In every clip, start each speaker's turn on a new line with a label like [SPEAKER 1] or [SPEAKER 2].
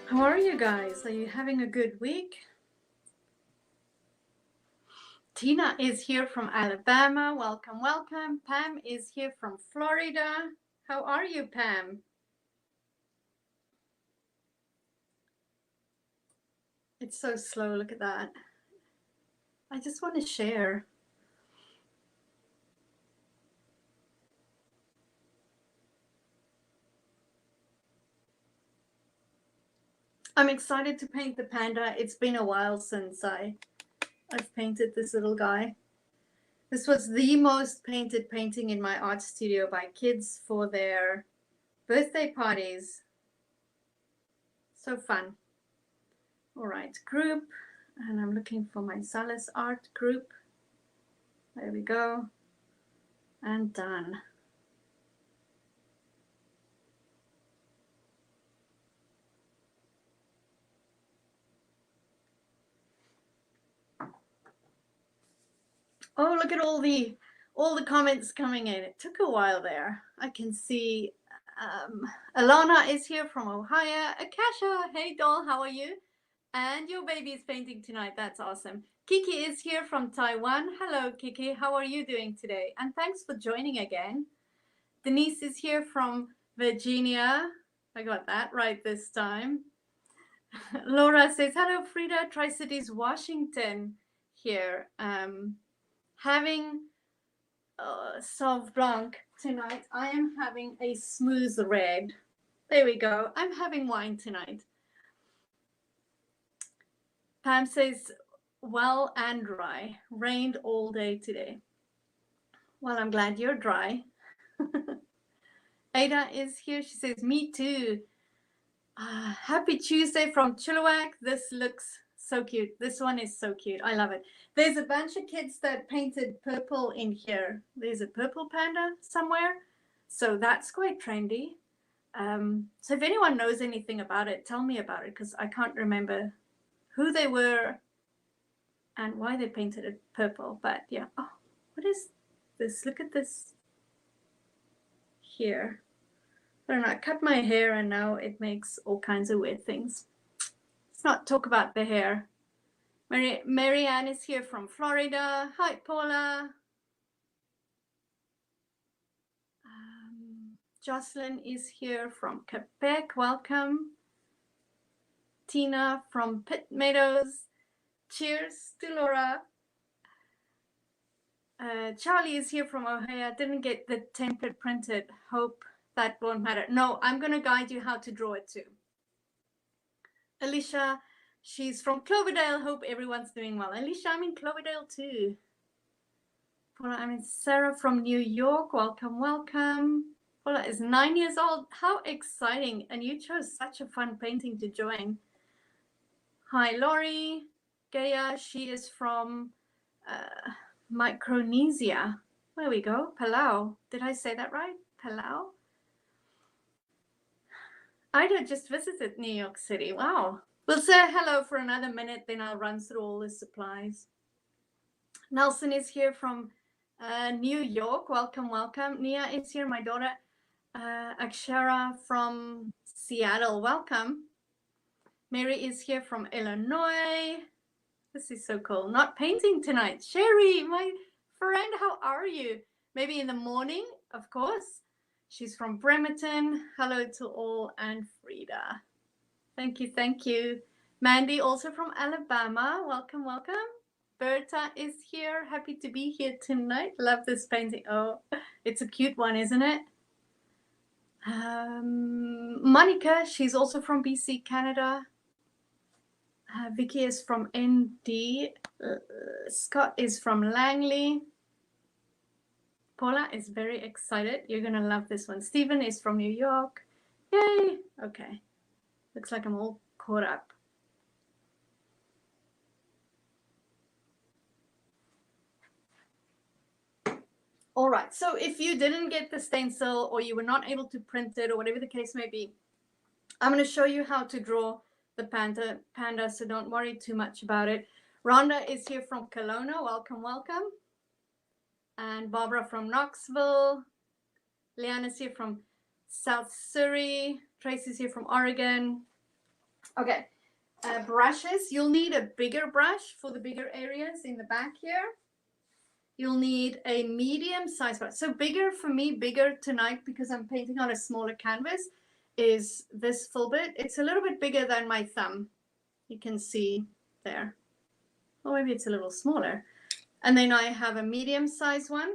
[SPEAKER 1] How are you guys? Are you having a good week? Tina is here from Alabama. Welcome, welcome. Pam is here from Florida. How are you, Pam? It's so slow. Look at that. I just want to share. I'm excited to paint the panda. It's been a while since I've painted this little guy. This was the most painted painting in my art studio by kids for their birthday parties. So fun. All right, group. And I'm looking for my Salas art group. There we go. And done. Oh, look at all the comments coming in. It took a while there. I can see Alana is here from Ohio. Akasha, hey doll, how are you? And your baby is painting tonight. That's awesome. Kiki is here from Taiwan. Hello, Kiki. How are you doing today? And thanks for joining again. Denise is here from Virginia. I got that right this time. Laura says, hello, Frida, Tri-Cities, Washington here. Having Sauv Blanc tonight. I am having a smooth red. There we go. I'm having wine tonight. Pam says, well and dry. Rained all day today. Well, I'm glad you're dry. Ada is here. She says, me too. Happy Tuesday from Chilliwack. This looks so cute. This one is so cute. I love it. There's a bunch of kids that painted purple in here. There's a purple panda somewhere. So that's quite trendy. So if anyone knows anything about it, tell me about it, because I can't remember who they were and why they painted it purple. But yeah. Oh, what is this? Look at this here. I don't know. I cut my hair and now it makes all kinds of weird things. Let's not talk about the hair. Marianne is here from Florida. Hi, Paula. Jocelyn is here from Quebec. Welcome. Tina from Pitt Meadows. Cheers to Laura. Charlie is here from Ohio. Didn't get the template printed. Hope that won't matter. No, I'm going to guide you how to draw it too. Alicia, she's from Cloverdale. Hope everyone's doing well. Alicia, I'm in Cloverdale too. Paula, I'm in Sarah from New York. Welcome, welcome. Paula is 9 years old. How exciting. And you chose such a fun painting to join. Hi, Laurie. Gaia, she is from Micronesia. There we go. Palau. Did I say that right? Palau? Ida just visited New York City. Wow. We'll say hello for another minute, then I'll run through all the supplies. Nelson is here from New York. Welcome, welcome. Nia is here, my daughter. Akshara from Seattle. Welcome. Mary is here from Illinois. This is so cool. Not painting tonight. Sherry, my friend, how are you? Maybe in the morning, of course. She's from Bremerton. Hello to all, and Frida. Thank you, thank you. Mandy, also from Alabama. Welcome, welcome. Berta is here. Happy to be here tonight. Love this painting. Oh, it's a cute one, isn't it? Monica, she's also from BC, Canada. Vicky is from ND. Scott is from Langley. Paula is very excited. You're going to love this one. Stephen is from New York. Yay. Okay. Looks like I'm all caught up. All right. So if you didn't get the stencil or you were not able to print it or whatever the case may be, I'm going to show you how to draw the panda, so don't worry too much about it. Rhonda is here from Kelowna. Welcome, welcome. And Barbara from Knoxville. Leanna's here from South Surrey. Tracy's here from Oregon. Okay, brushes. You'll need a bigger brush for the bigger areas in the back here. You'll need a medium size brush. So bigger for me, bigger tonight because I'm painting on a smaller canvas, is this full bit. It's a little bit bigger than my thumb. You can see there. Or maybe it's a little smaller. And then I have a medium size one.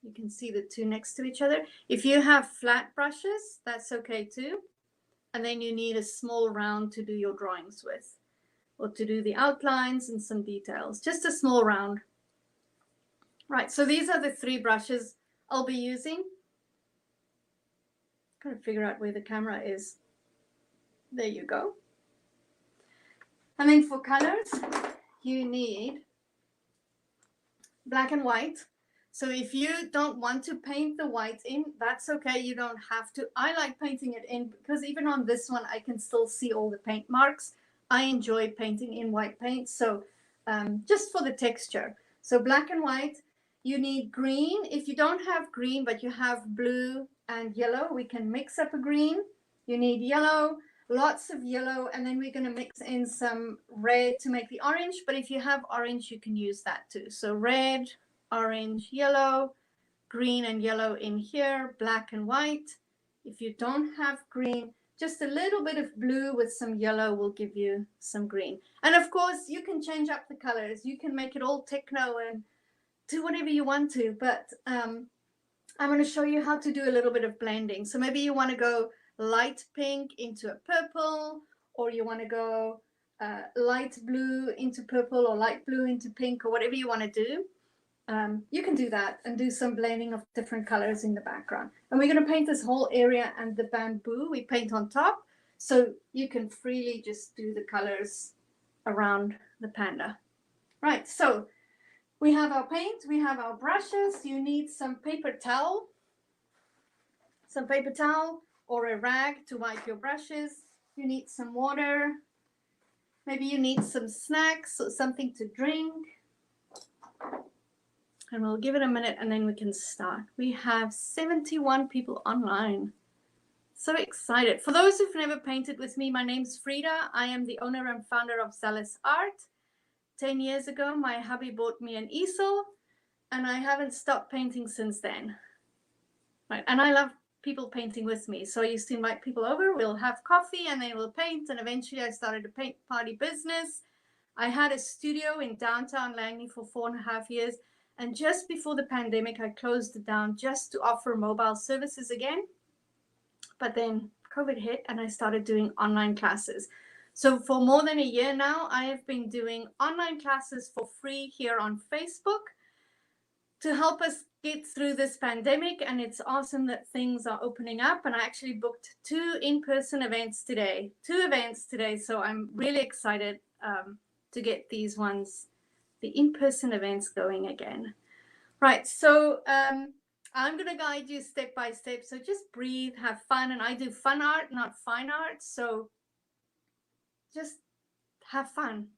[SPEAKER 1] You can see the two next to each other. If you have flat brushes, that's okay too. And then you need a small round to do your drawings with, or to do the outlines and some details. Just a small round. Right, so these are the three brushes I'll be using. Gotta figure out where the camera is. There you go. And then for colors, you need black and white. So if you don't want to paint the white in, that's okay. You don't have to. I like painting it in because even on this one, I can still see all the paint marks. I enjoy painting in white paint. So just for the texture. So black and white, you need green. If you don't have green, but you have blue and yellow, we can mix up a green. You need yellow, lots of yellow, and then we're going to mix in some red to make the orange. But if you have orange, you can use that too. So red, orange, yellow, green and yellow in here, black and white. If you don't have green, just a little bit of blue with some yellow will give you some green. And of course, you can change up the colors. You can make it all techno and do whatever you want to, but I'm going to show you how to do a little bit of blending. So maybe you want to go light pink into a purple, or you want to go light blue into purple, or light blue into pink, or whatever you want to do. You can do that and do some blending of different colors in the background. And we're going to paint this whole area, and the bamboo we paint on top, so you can freely just do the colors around the panda. Right, so we have our paint, we have our brushes. You need some paper towel or a rag to wipe your brushes. You need some water. Maybe you need some snacks or something to drink. And we'll give it a minute and then we can start. We have 71 people online. So excited. For those who've never painted with me, my name's Frida. I am the owner and founder of Zealous Art. 10 years ago, my hubby bought me an easel, and I haven't stopped painting since then. Right, and I love people painting with me. So I used to invite people over, we'll have coffee, and then we'll paint. And eventually I started a paint party business. I had a studio in downtown Langley for 4.5 years. And just before the pandemic, I closed it down just to offer mobile services again. But then COVID hit and I started doing online classes. So for more than a year now, I have been doing online classes for free here on Facebook to help us get through this pandemic. And it's awesome that things are opening up. And I actually booked 2 in-person events today. So I'm really excited to get these ones, the in-person events, going again. Right, so I'm going to guide you step by step. So just breathe, have fun. And I do fun art, not fine art. So just have fun.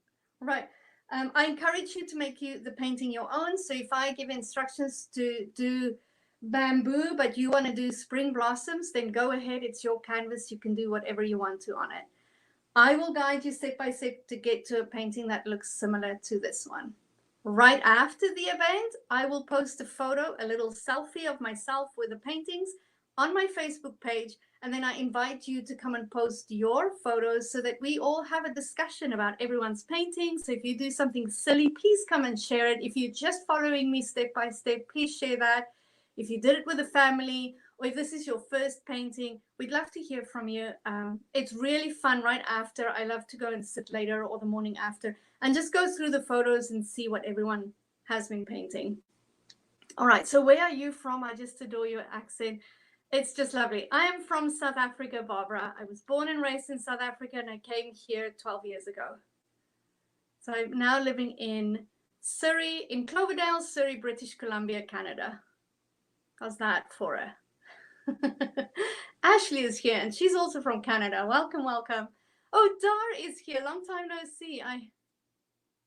[SPEAKER 1] Right. I encourage you to make the painting your own. So if I give instructions to do bamboo, but you want to do spring blossoms, then go ahead. It's your canvas. You can do whatever you want to on it. I will guide you step by step to get to a painting that looks similar to this one. Right after the event, I will post a photo, a little selfie of myself with the paintings on my Facebook page. And then I invite you to come and post your photos so that we all have a discussion about everyone's painting. So if you do something silly, please come and share it. If you're just following me step by step, please share that. If you did it with a family, or if this is your first painting, we'd love to hear from you. It's really fun right after. I love to go and sit later or the morning after and just go through the photos and see what everyone has been painting. All right, so where are you from? I just adore your accent. It's just lovely. I am from South Africa, Barbara. I was born and raised in South Africa, and I came here 12 years ago. So I'm now living in Surrey, in Cloverdale, Surrey, British Columbia, Canada. How's that for a... Ashley is here, and she's also from Canada. Welcome, welcome. Oh, Dar is here. Long time no see.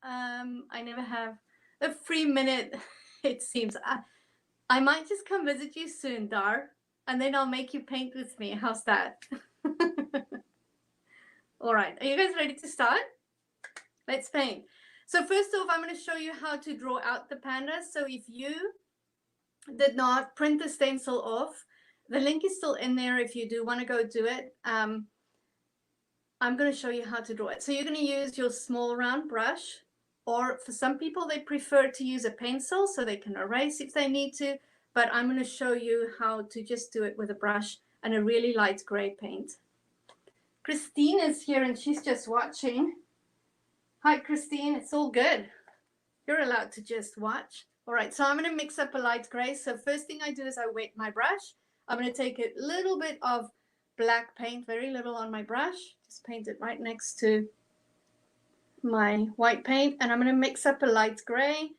[SPEAKER 1] I never have a free minute, it seems. I might just come visit you soon, Dar. And then I'll make you paint with me. How's that? All right, are you guys ready to start? Let's paint. So first off, I'm going to show you how to draw out the panda. So if you did not print the stencil off, the link is still in there if you do want to go do it. I'm going to show you how to draw it. So you're going to use your small round brush, or for some people, they prefer to use a pencil so they can erase if they need to. But I'm going to show you how to just do it with a brush and a really light gray paint. Christine is here and she's just watching. Hi, Christine. It's all good. You're allowed to just watch. All right, so I'm going to mix up a light gray. So first thing I do is I wet my brush. I'm going to take a little bit of black paint, very little on my brush. Just paint it right next to my white paint. And I'm going to mix up a light gray.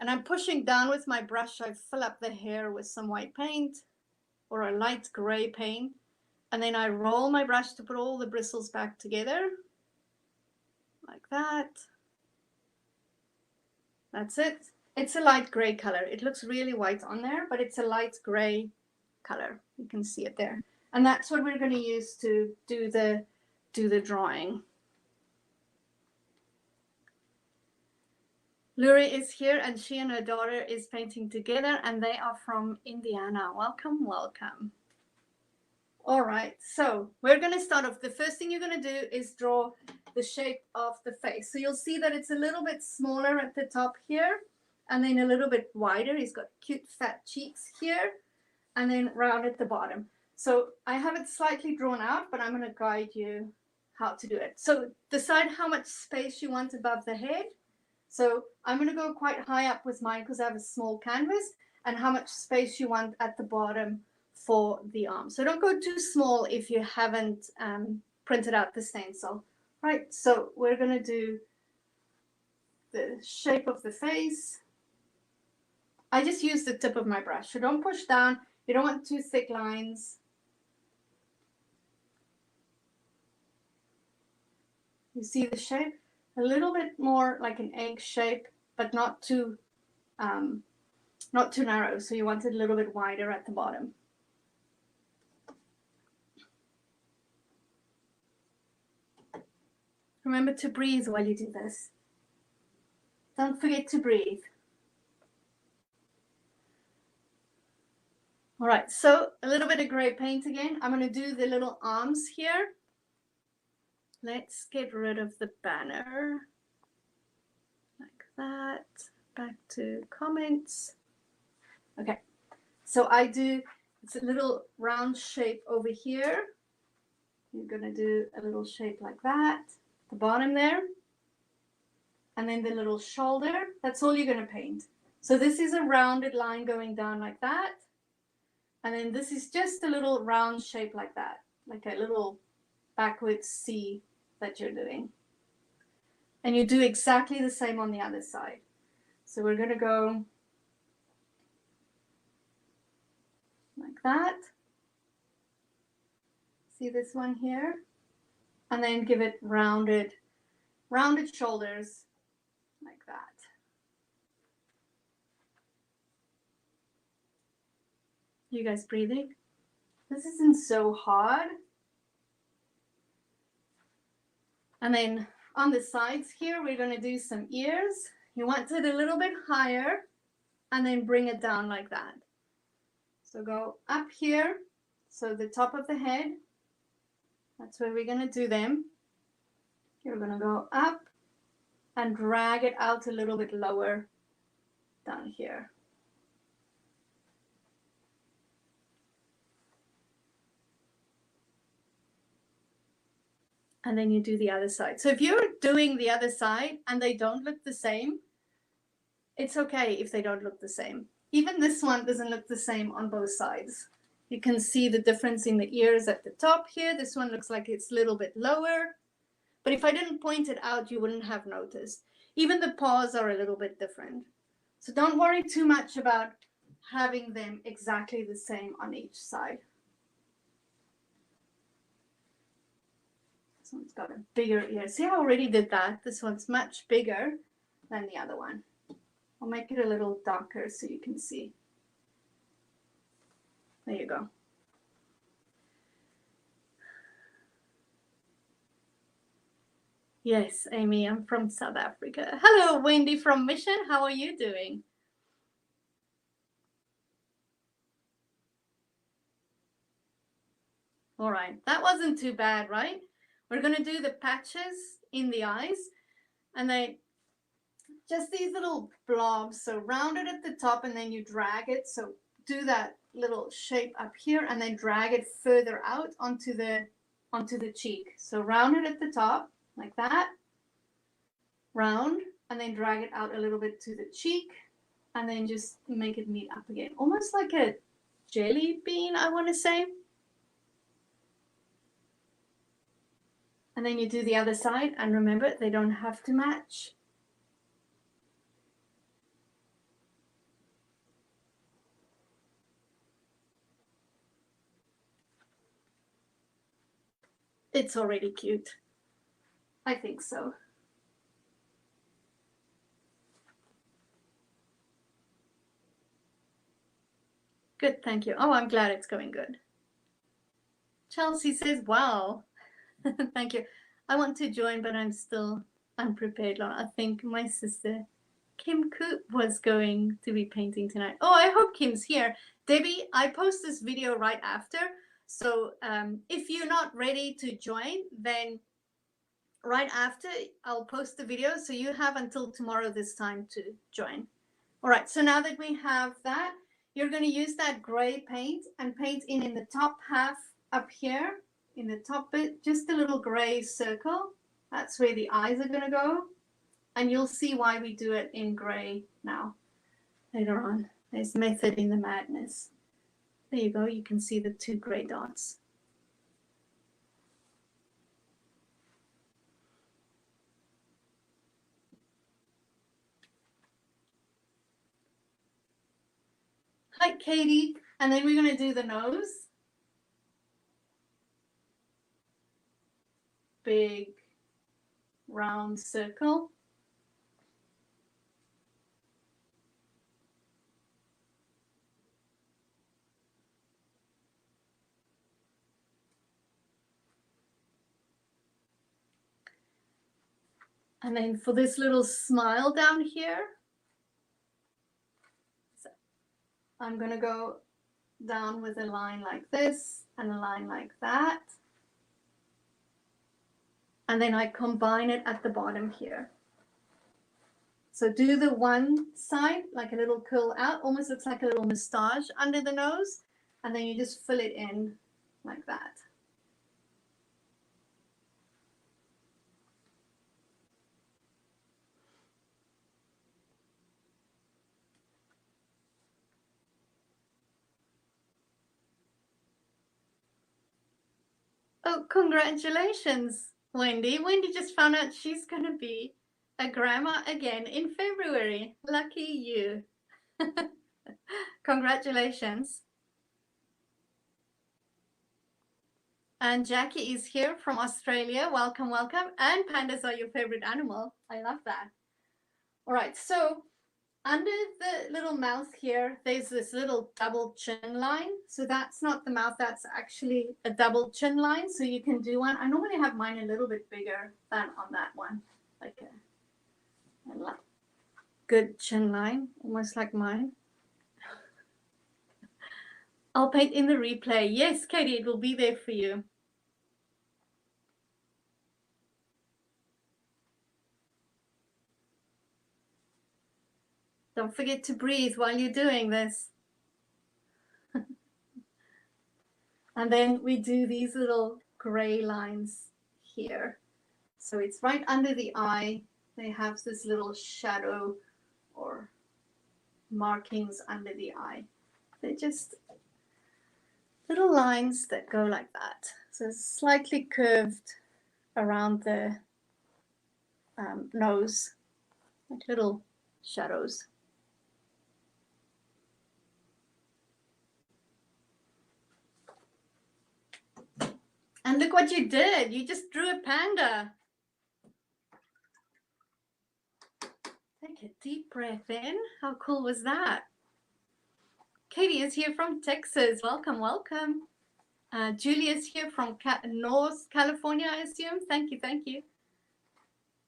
[SPEAKER 1] And I'm pushing down with my brush. I fill up the hair with some white paint or a light gray paint. And then I roll my brush to put all the bristles back together. Like that. That's it. It's a light gray color. It looks really white on there, but it's a light gray color. You can see it there. And that's what we're going to use to do the drawing. Luri is here and she and her daughter is painting together and they are from Indiana. Welcome, welcome. All right, so we're going to start off. The first thing you're going to do is draw the shape of the face. So you'll see that it's a little bit smaller at the top here and then a little bit wider. He's got cute fat cheeks here and then round at the bottom. So I have it slightly drawn out, but I'm going to guide you how to do it. So decide how much space you want above the head. So I'm going to go quite high up with mine because I have a small canvas, and how much space you want at the bottom for the arm. So don't go too small if you haven't printed out the stencil. Right, so we're going to do the shape of the face. I just use the tip of my brush, so don't push down. You don't want too thick lines. You see the shape? A little bit more like an egg shape, but not too narrow. So you want it a little bit wider at the bottom. Remember to breathe while you do this. Don't forget to breathe. All right, so a little bit of gray paint again. I'm going to do the little arms here. Let's get rid of the banner. Like that. Back to comments. Okay, so I do, it's a little round shape over here. You're going to do a little shape like that. The bottom there. And then the little shoulder. That's all you're going to paint. So this is a rounded line going down like that. And then this is just a little round shape like that, like a little backwards C that you're doing. And you do exactly the same on the other side. So we're going to go like that. See this one here? And then give it rounded shoulders like that. You guys breathing? This isn't so hard. And then on the sides here, we're going to do some ears. You want it a little bit higher and then bring it down like that. So go up here. So the top of the head, that's where we're going to do them. You're going to go up and drag it out a little bit lower down here. And then you do the other side. So if you're doing the other side and they don't look the same, it's okay if they don't look the same. Even this one doesn't look the same on both sides. You can see the difference in the ears at the top here. This one looks like it's a little bit lower. But if I didn't point it out, you wouldn't have noticed. Even the paws are a little bit different. So don't worry too much about having them exactly the same on each side. This one's got a bigger ear. See, I already did that. This one's much bigger than the other one. I'll make it a little darker so you can see. There you go. Yes, Amy, I'm from South Africa. Hello, Wendy from Mission. How are you doing? All right, that wasn't too bad, right? We're going to do the patches in the eyes, and they just these little blobs. So round it at the top, and then you drag it. So do that little shape up here, and then drag it further out onto the cheek. So round it at the top like that, round, and then drag it out a little bit to the cheek, and then just make it meet up again, almost like a jelly bean, I want to say. And then you do the other side, and remember, they don't have to match. It's already cute. I think so. Good, thank you. Oh, I'm glad it's going good. Chelsea says, wow. Thank you. I want to join, but I'm still unprepared. I think my sister Kim Coop was going to be painting tonight. Oh, I hope Kim's here. Debbie, I post this video right after. So if you're not ready to join, then right after I'll post the video. So you have until tomorrow this time to join. All right, so now that we have that, you're going to use that gray paint and paint in the top half up here, in the top bit, just a little gray circle. That's where the eyes are going to go. And you'll see why we do it in gray now, later on. There's method in the madness. There you go, you can see the two gray dots. Hi, Katie. And then we're going to do the nose. Big round circle. And then for this little smile down here, so I'm going to go down with a line like this and a line like that. And then I combine it at the bottom here. So do the one side, like a little curl out, almost looks like a little moustache under the nose. And then you just fill it in like that. Oh, congratulations, Wendy. Wendy just found out she's going to be a grandma again in February. Lucky you. Congratulations. And Jackie is here from Australia. Welcome, welcome. And pandas are your favorite animal. I love that. All right, so under the little mouth here, there's this little double chin line. So that's not the mouth, that's actually a double chin line. So you can do one. I normally have mine a little bit bigger than on that one. Like a good chin line, almost like mine. I'll paint in the replay. Yes, Katie, it will be there for you. Don't forget to breathe while you're doing this. And then we do these little gray lines here. So it's right under the eye. They have this little shadow or markings under the eye. They're just little lines that go like that. So it's slightly curved around the nose, like little shadows. And look what you did. You just drew a panda. Take a deep breath in. How cool was that? Katie is here from Texas. Welcome, welcome. Julie is here from North California, I assume. Thank you, thank you.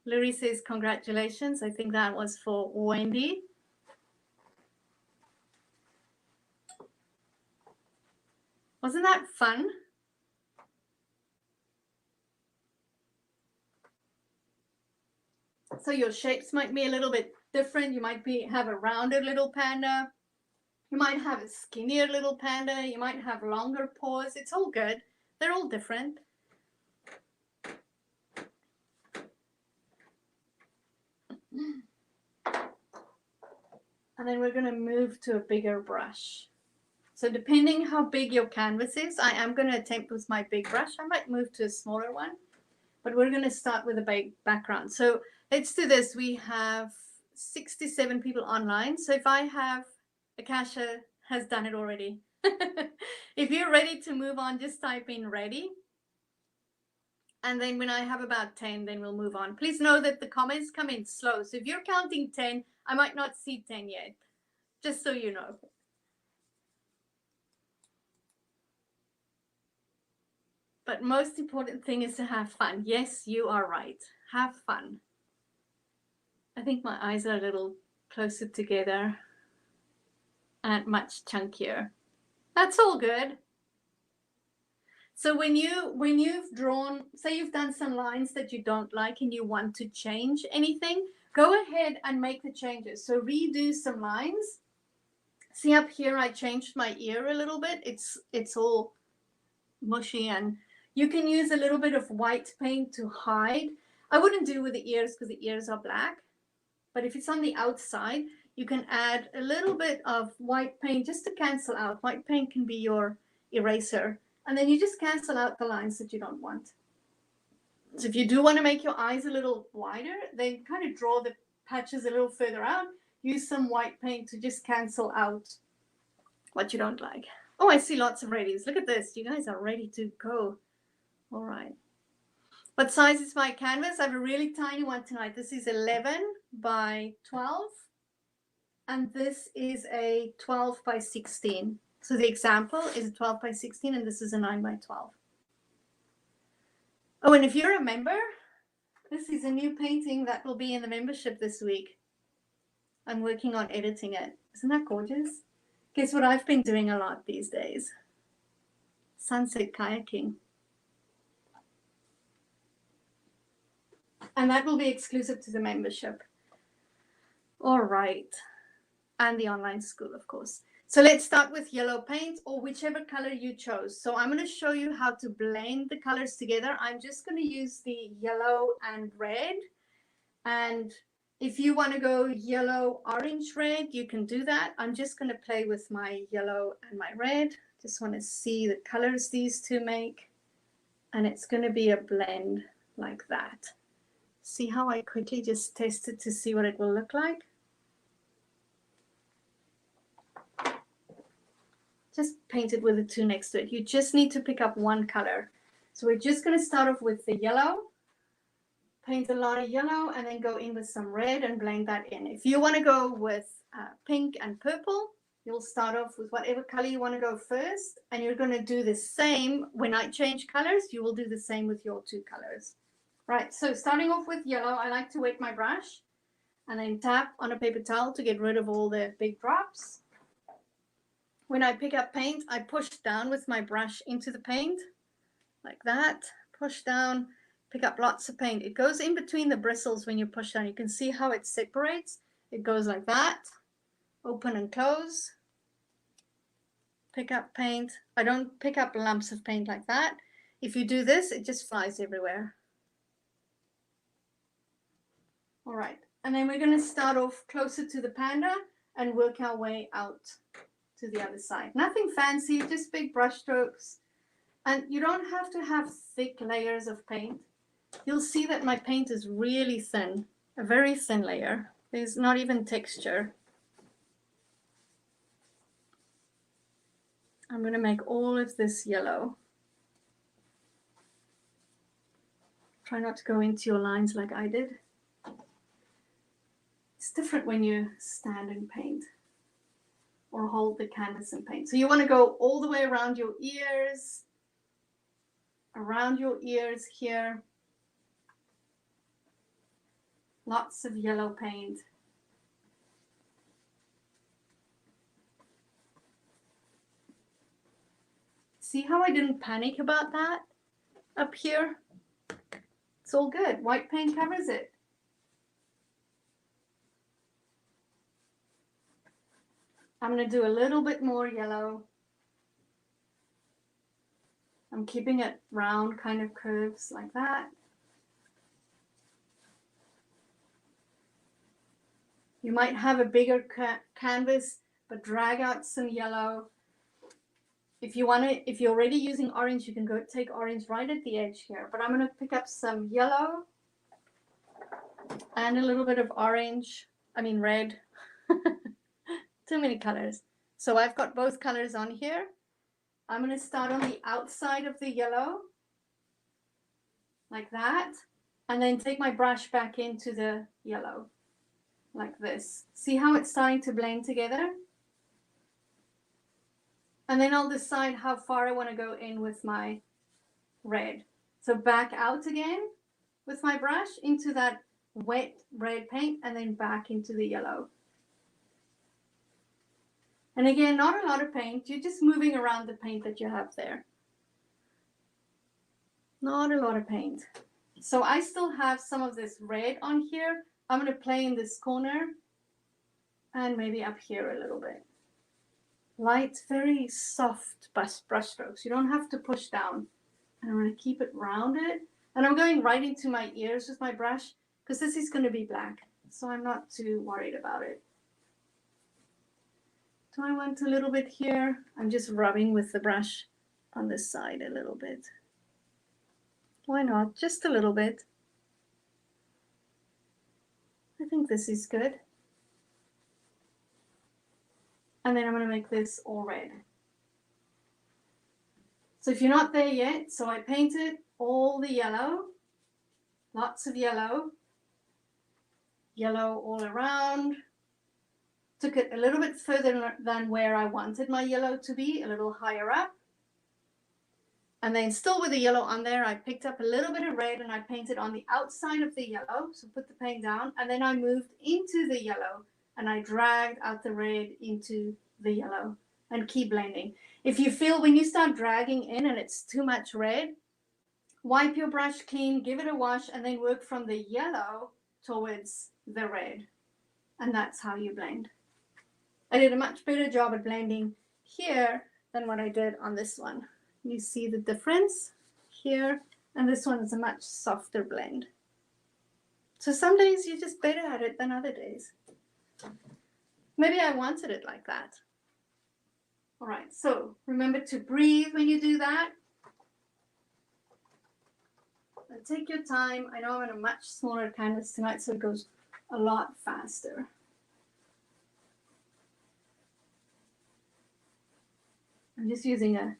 [SPEAKER 1] Larry says, congratulations. I think that was for Wendy. Wasn't that fun? So your shapes might be a little bit different. You might have a rounded little panda. You might have a skinnier little panda. You might have longer paws. It's all good. They're all different. And then we're going to move to a bigger brush. So depending how big your canvas is, I am going to attempt with my big brush. I might move to a smaller one, but we're going to start with a big background. So let's do this. We have 67 people online. So if I have, Akasha has done it already. If you're ready to move on, just type in ready. And then when I have about 10, then we'll move on. Please know that the comments come in slow. So if you're counting 10, I might not see 10 yet, just so you know. But most important thing is to have fun. Yes, you are right. Have fun. I think my eyes are a little closer together and much chunkier. That's all good. So when you've drawn, say you've done some lines that you don't like and you want to change anything, go ahead and make the changes. So redo some lines. See up here, I changed my ear a little bit. It's all mushy, and you can use a little bit of white paint to hide. I wouldn't do with the ears because the ears are black. But if it's on the outside, you can add a little bit of white paint just to cancel out. White paint can be your eraser. And then you just cancel out the lines that you don't want. So if you do want to make your eyes a little wider, then kind of draw the patches a little further out. Use some white paint to just cancel out what you don't like. Oh, I see lots of readies. Look at this. You guys are ready to go. All right. What size is my canvas? I have a really tiny one tonight. This is 11 by 12. And this is a 12 by 16. So the example is a 12 by 16, and this is a 9 by 12. Oh, and if you're a member, this is a new painting that will be in the membership this week. I'm working on editing it. Isn't that gorgeous? Guess what I've been doing a lot these days? Sunset kayaking. And that will be exclusive to the membership. All right. And the online school, of course. So let's start with yellow paint, or whichever color you chose. So I'm going to show you how to blend the colors together. I'm just going to use the yellow and red. And if you want to go yellow, orange, red, you can do that. I'm just going to play with my yellow and my red. Just want to see the colors these two make. And it's going to be a blend like that. See how I quickly just tested to see what it will look like? Just paint it with the two next to it. You just need to pick up one color. So we're just going to start off with the yellow. Paint a lot of yellow and then go in with some red and blend that in. If you want to go with pink and purple, you'll start off with whatever color you want to go first. And you're going to do the same. When I change colors, you will do the same with your two colors. Right, so starting off with yellow, I like to wet my brush and then tap on a paper towel to get rid of all the big drops. When I pick up paint, I push down with my brush into the paint, like that. Push down, pick up lots of paint. It goes in between the bristles when you push down. You can see how it separates. It goes like that, open and close. Pick up paint. I don't pick up lumps of paint like that. If you do this, it just flies everywhere. All right, and then we're going to start off closer to the panda and work our way out to the other side. Nothing fancy, just big brush strokes. And you don't have to have thick layers of paint. You'll see that my paint is really thin, a very thin layer. There's not even texture. I'm going to make all of this yellow. Try not to go into your lines like I did. It's different when you stand and paint or hold the canvas and paint. So you want to go all the way around your ears here. Lots of yellow paint. See how I didn't panic about that up here? It's all good. White paint covers it. I'm going to do a little bit more yellow. I'm keeping it round kind of curves like that. You might have a bigger canvas, but drag out some yellow. If you want to, if you're already using orange, you can go take orange right at the edge here. But I'm going to pick up some yellow and a little bit of orange. I mean red. Too many colors. So I've got both colors on here. I'm going to start on the outside of the yellow, like that, and then take my brush back into the yellow, like this. See how it's starting to blend together? And then I'll decide how far I want to go in with my red. So back out again with my brush into that wet red paint, and then back into the yellow. And again, not a lot of paint. You're just moving around the paint that you have there. Not a lot of paint. So I still have some of this red on here. I'm going to play in this corner and maybe up here a little bit. Light, very soft brush strokes. You don't have to push down. And I'm going to keep it rounded. And I'm going right into my ears with my brush because this is going to be black. So I'm not too worried about it. Do I want a little bit here? I'm just rubbing with the brush on this side a little bit. Why not? Just a little bit. I think this is good. And then I'm going to make this all red. So if you're not there yet, so I painted all the yellow, lots of yellow, yellow all around. Took it a little bit further than where I wanted my yellow to be, a little higher up. And then still with the yellow on there, I picked up a little bit of red and I painted on the outside of the yellow. So put the paint down, and then I moved into the yellow and I dragged out the red into the yellow and keep blending. If you feel when you start dragging in and it's too much red, wipe your brush clean, give it a wash, and then work from the yellow towards the red. And that's how you blend. I did a much better job at blending here than what I did on this one. You see the difference here, and this one is a much softer blend. So some days you're just better at it than other days. Maybe I wanted it like that. All right, so remember to breathe when you do that. And take your time. I know I'm on a much smaller canvas tonight, so it goes a lot faster. I'm just using a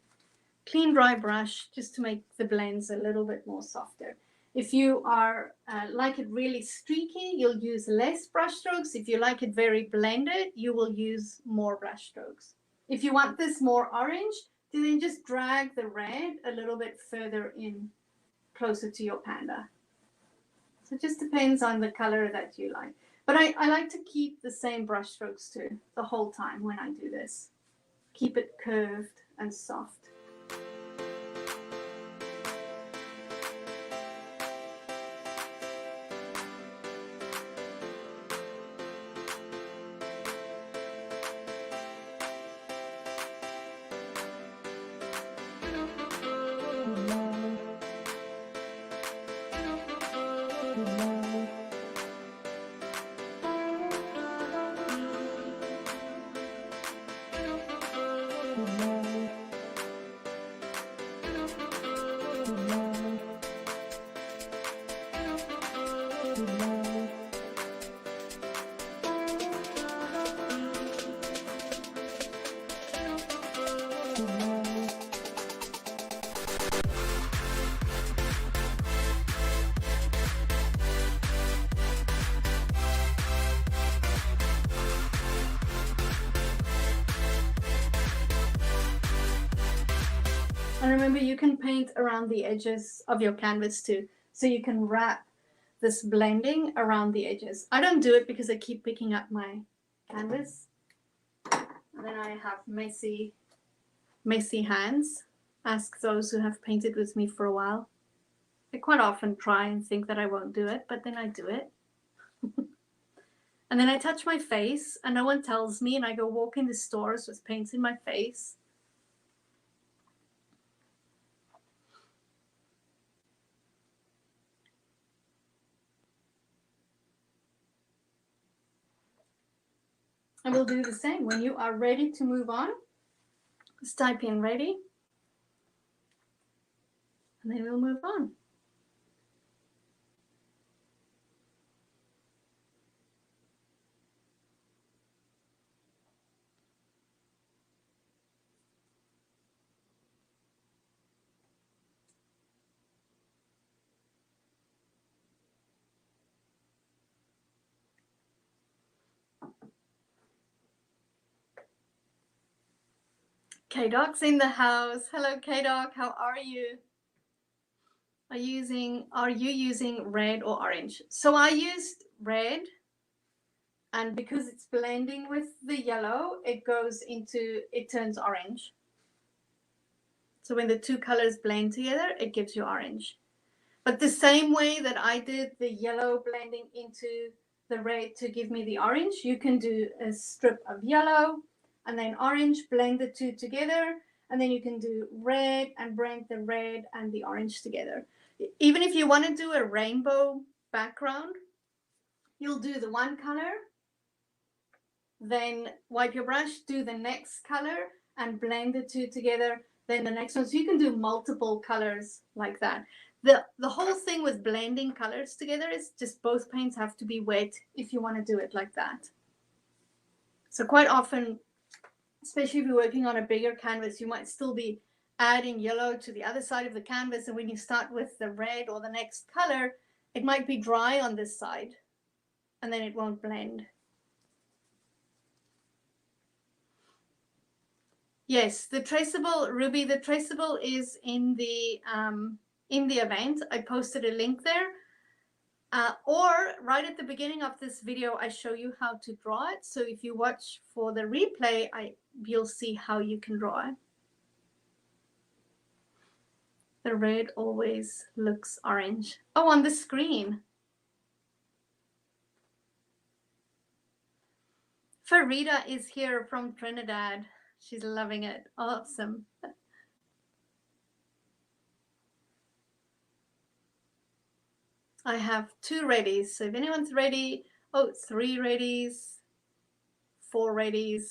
[SPEAKER 1] clean dry brush just to make the blends a little bit more softer. If you are like it really streaky, you'll use less brush strokes. If you like it very blended, you will use more brush strokes. If you want this more orange, then just drag the red a little bit further in, closer to your panda. So it just depends on the color that you like. But I like to keep the same brush strokes too, the whole time when I do this. Keep it curved and soft. And remember, you can paint around the edges of your canvas too. So you can wrap this blending around the edges. I don't do it because I keep picking up my canvas. And then I have messy hands. Ask those who have painted with me for a while. I quite often try and think that I won't do it, but then I do it. And then I touch my face and no one tells me, and I go walk in the stores with paint in my face. And we'll do the same. When you are ready to move on, just type in ready. And then we'll move on. K-Doc's in the house. Hello, K-Doc. How are you? Are you using red or orange? So I used red, and because it's blending with the yellow, it turns orange. So when the two colors blend together, it gives you orange. But the same way that I did the yellow blending into the red to give me the orange, you can do a strip of yellow and then orange, blend the two together, and then you can do red and blend the red and the orange together. Even if you want to do a rainbow background, you'll do the one color, then wipe your brush, do the next color, and blend the two together, then the next one. So you can do multiple colors like that. The whole thing with blending colors together is just both paints have to be wet if you want to do it like that. So quite often, especially if you're working on a bigger canvas, you might still be adding yellow to the other side of the canvas, and when you start with the red or the next color, it might be dry on this side and then it won't blend. Yes, the traceable, Ruby, the traceable is in the event. I posted a link there. Or right at the beginning of this video, I show you how to draw it. So if you watch for the replay, you'll see how you can draw it. The red always looks orange. Oh, on the screen. Farida is here from Trinidad. She's loving it. Awesome. I have 2 readies. So if anyone's ready, 3 readies, 4 readies.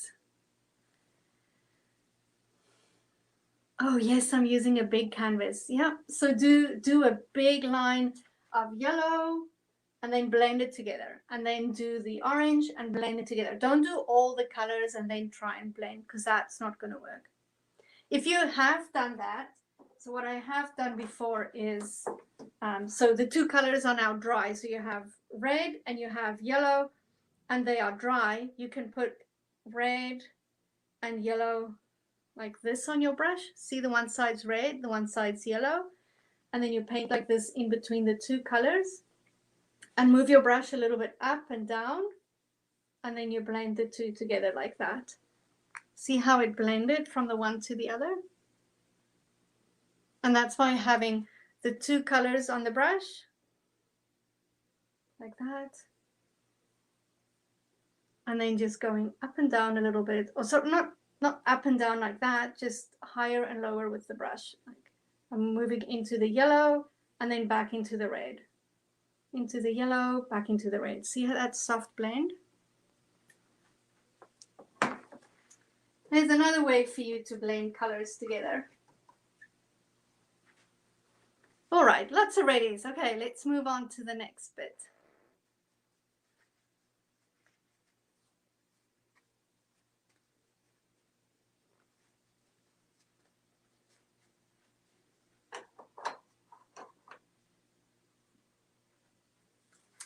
[SPEAKER 1] Oh yes, I'm using a big canvas. Yeah, so do a big line of yellow and then blend it together, and then do the orange and blend it together. Don't do all the colors and then try and blend, because that's not going to work. If you have done that, so what I have done before is, so the 2 colors are now dry. So you have red and you have yellow, and they are dry. You can put red and yellow like this on your brush. See, the one side's red, the one side's yellow, and then you paint like this in between the 2 colors, and move your brush a little bit up and down, and then you blend the 2 together like that. See how it blended from the one to the other? And that's by having the 2 colors on the brush like that, and then just going up and down a little bit, or so not up and down like that, just higher and lower with the brush. Like I'm moving into the yellow and then back into the red, into the yellow, back into the red. See how that soft blend? There's another way for you to blend colors together. All right, lots of readies. Okay, let's move on to the next bit.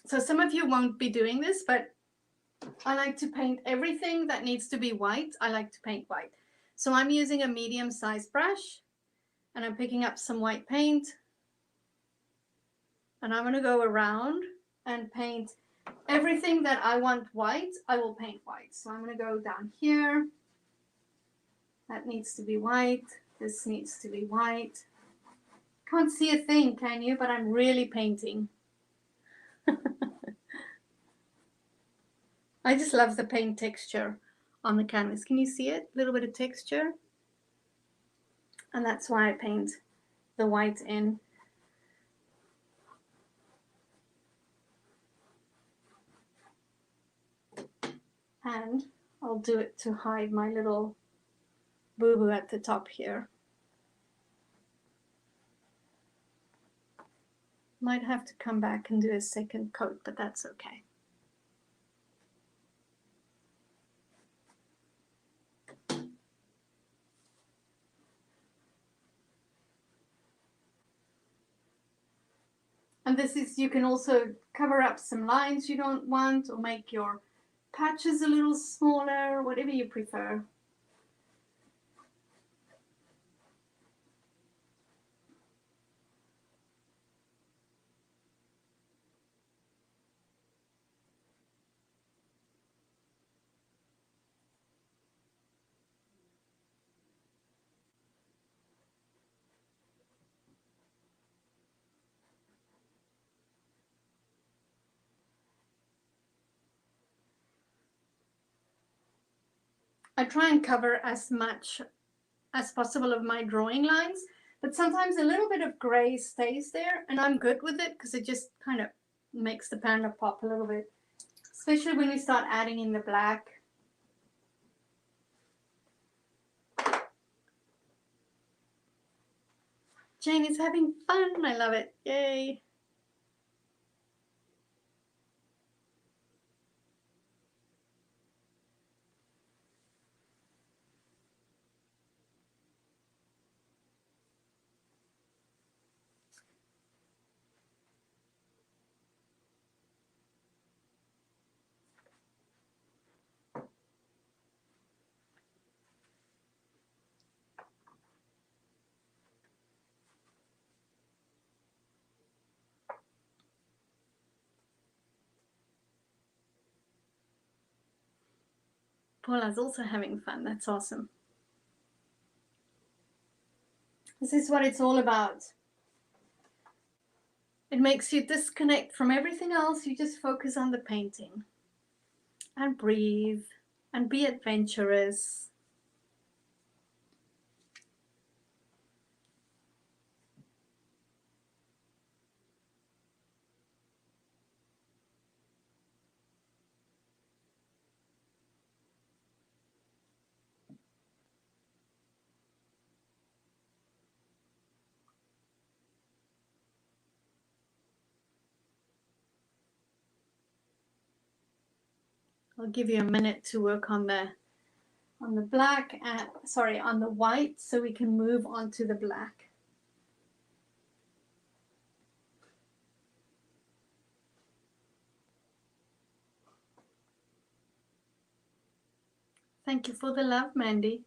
[SPEAKER 1] So some of you won't be doing this, but I like to paint everything that needs to be white. I like to paint white. So I'm using a medium-sized brush, and I'm picking up some white paint. And I'm going to go around and paint everything that I want white. I will paint white. So I'm going to go down here. That needs to be white. This needs to be white. Can't see a thing, can you? But I'm really painting. I just love the paint texture on the canvas. Can you see it? A little bit of texture. And that's why I paint the white in. And I'll do it to hide my little boo-boo at the top here. Might have to come back and do a second coat, but that's okay. And this is, you can also cover up some lines you don't want, or make your patches a little smaller, whatever you prefer. I try and cover as much as possible of my drawing lines, but sometimes a little bit of gray stays there, and I'm good with it because it just kind of makes the panda pop a little bit, especially when we start adding in the black. Jane is having fun. I love it. Yay. Paula's also having fun. That's awesome. This is what it's all about. It makes you disconnect from everything else. You just focus on the painting and breathe and be adventurous. I'll give you a minute to work on the black and on the white, so we can move on to the black. Thank you for the love, Mandy.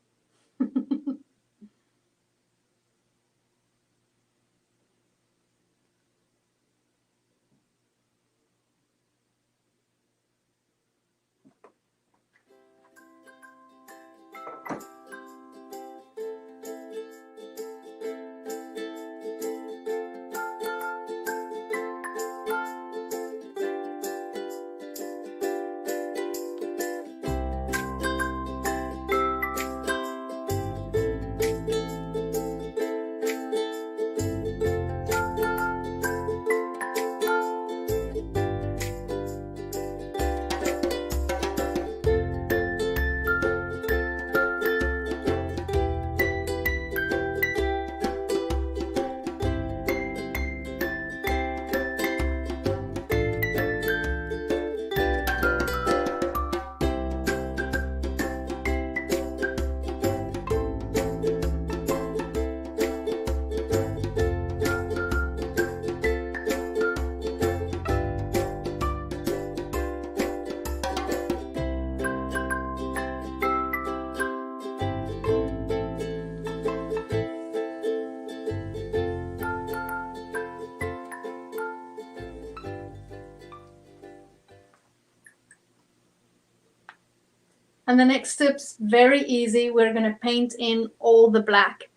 [SPEAKER 1] And the next step's very easy. We're going to paint in all the black.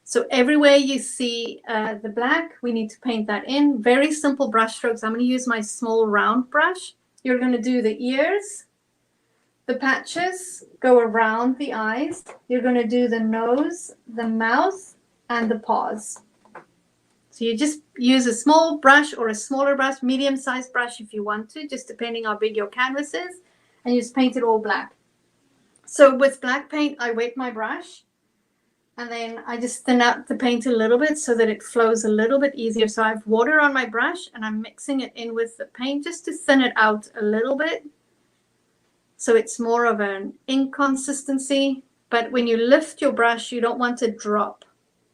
[SPEAKER 1] So everywhere you see the black, we need to paint that in. Very simple brush strokes. I'm going to use my small round brush. You're going to do the ears, the patches, go around the eyes. You're going to do the nose, the mouth, and the paws. So you just use a small brush or a smaller brush, medium-sized brush if you want to, just depending how big your canvas is, and you just paint it all black. So with black paint, I wet my brush, and then I just thin out the paint a little bit so that it flows a little bit easier. So I have water on my brush, and I'm mixing it in with the paint just to thin it out a little bit. So it's more of an ink consistency. But when you lift your brush, you don't want a drop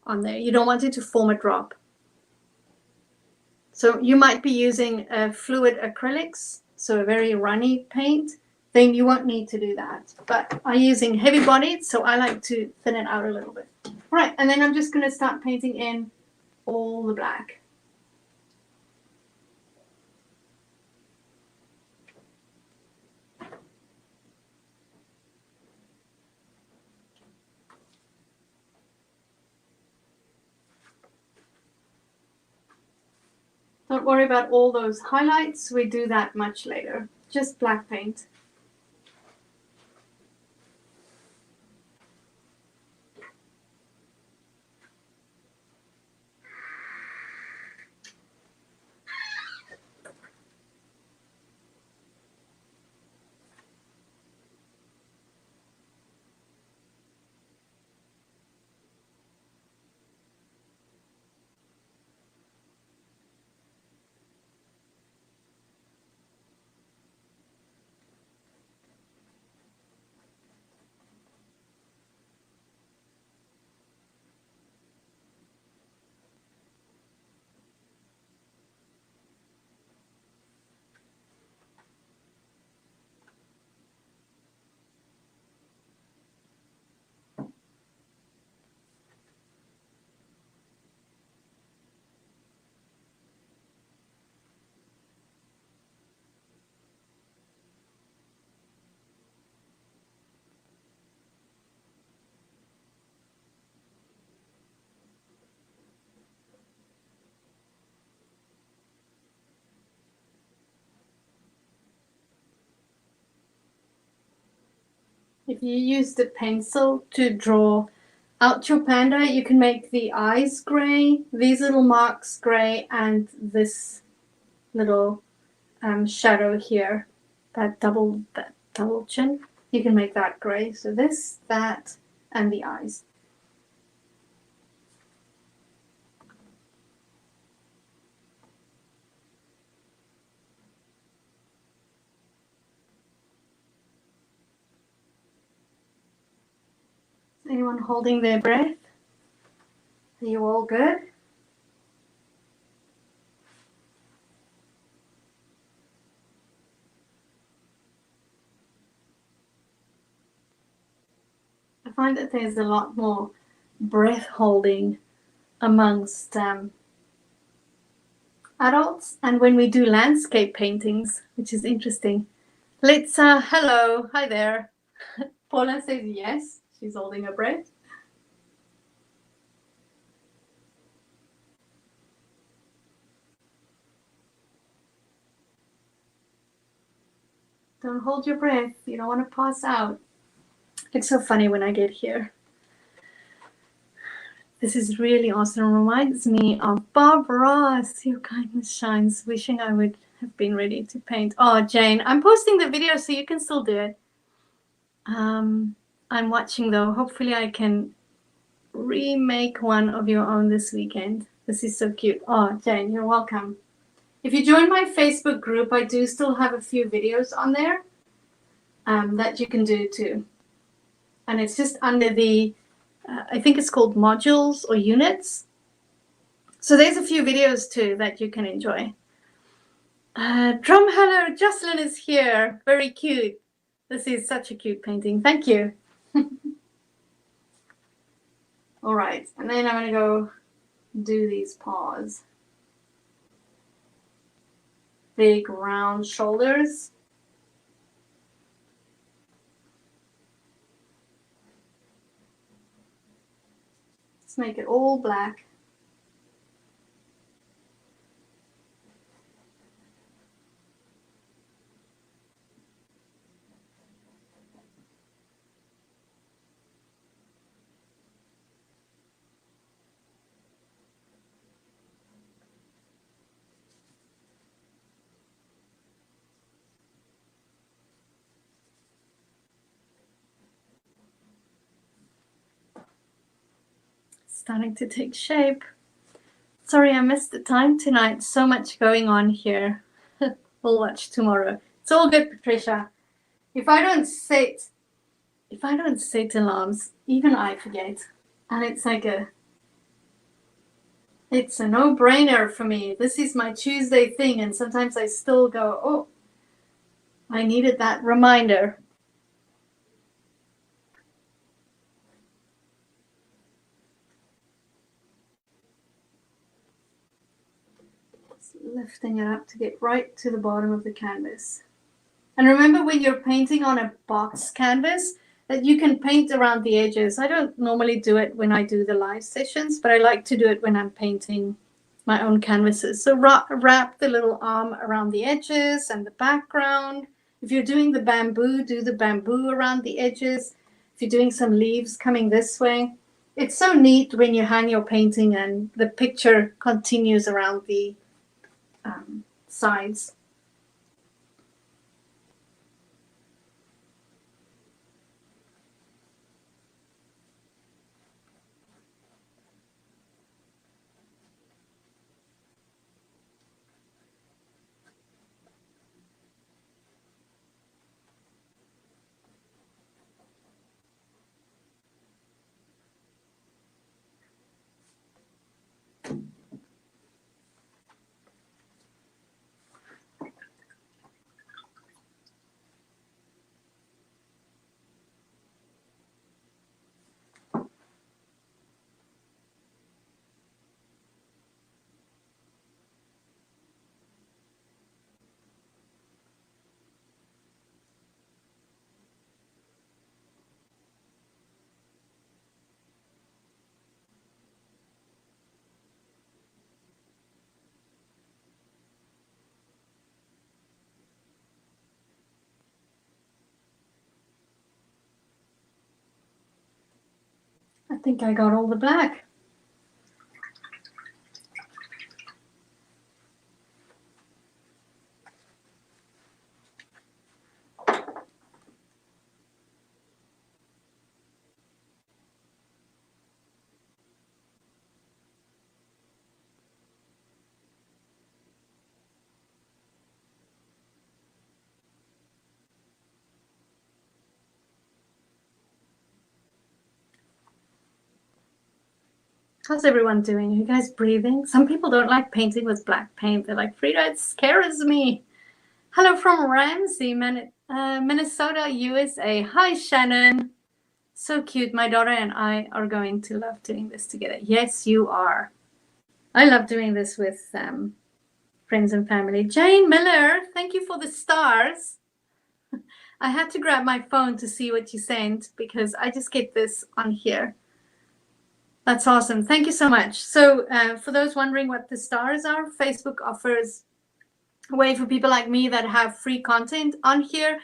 [SPEAKER 1] on there. You don't want it to form a drop. So you might be using fluid acrylics, so a very runny paint, then you won't need to do that. But I'm using heavy bodied, so I like to thin it out a little bit. All right, and then I'm just going to start painting in all the black. Don't worry about all those highlights. We do that much later. Just black paint. If you use the pencil to draw out your panda, you can make the eyes gray, these little marks gray, and this little shadow here, that double chin, you can make that gray. So this, that, and the eyes. Anyone holding their breath? Are you all good? I find that there's a lot more breath holding amongst adults, and when we do landscape paintings, which is interesting. Let's, hello, hi there. Paula says yes, she's holding her breath. Don't hold your breath, you don't want to pass out. It's so funny when I get here. This is really awesome. It reminds me of Barbara, See Your Kindness Shines, wishing I would have been ready to paint. Oh, Jane, I'm posting the video so you can still do it. I'm watching though. Hopefully I can remake one of your own this weekend. This is so cute. Oh, Jane, you're welcome. If you join my Facebook group, I do still have a few videos on there that you can do too. And it's just under the, I think it's called modules or units. So there's a few videos too that you can enjoy. Drum Hello, Jocelyn is here. Very cute. This is such a cute painting. Thank you. All right, and then I'm going to go do these paws. Big round shoulders. Let's make it all black. Starting to take shape. Sorry, I missed the time tonight. So much going on here. We'll watch tomorrow. It's all good, Patricia. If I don't set alarms, even I forget. And it's a no-brainer for me. This is my Tuesday thing, and sometimes I still go, oh, I needed that reminder. Lifting it up to get right to the bottom of the canvas. And remember, when you're painting on a box canvas, that you can paint around the edges. I don't normally do it when I do the live sessions, but I like to do it when I'm painting my own canvases. So wrap the little arm around the edges and the background. If you're doing the bamboo, do the bamboo around the edges. If you're doing some leaves coming this way, it's so neat when you hang your painting and the picture continues around the sides. I think I got all the black. How's everyone doing? Are you guys breathing? Some people don't like painting with black paint. They're like, Frida, it scares me. Hello from Ramsey, Minnesota, USA. Hi, Shannon. So cute. My daughter and I are going to love doing this together. Yes, you are. I love doing this with friends and family. Jane Miller, thank you for the stars. I had to grab my phone to see what you sent because I just get this on here. That's awesome. Thank you so much. So for those wondering what the stars are, Facebook offers a way for people like me that have free content on here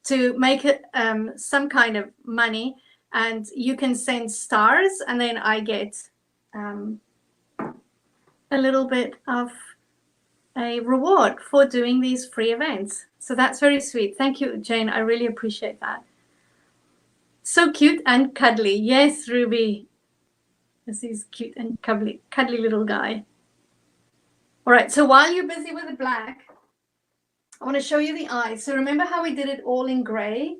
[SPEAKER 1] to make it some kind of money. And you can send stars, and then I get a little bit of a reward for doing these free events. So that's very sweet. Thank you, Jane. I really appreciate that. So cute and cuddly. Yes, Ruby. This is cute and cuddly little guy. All right, so while you're busy with the black, I want to show you the eyes. So remember how we did it all in gray?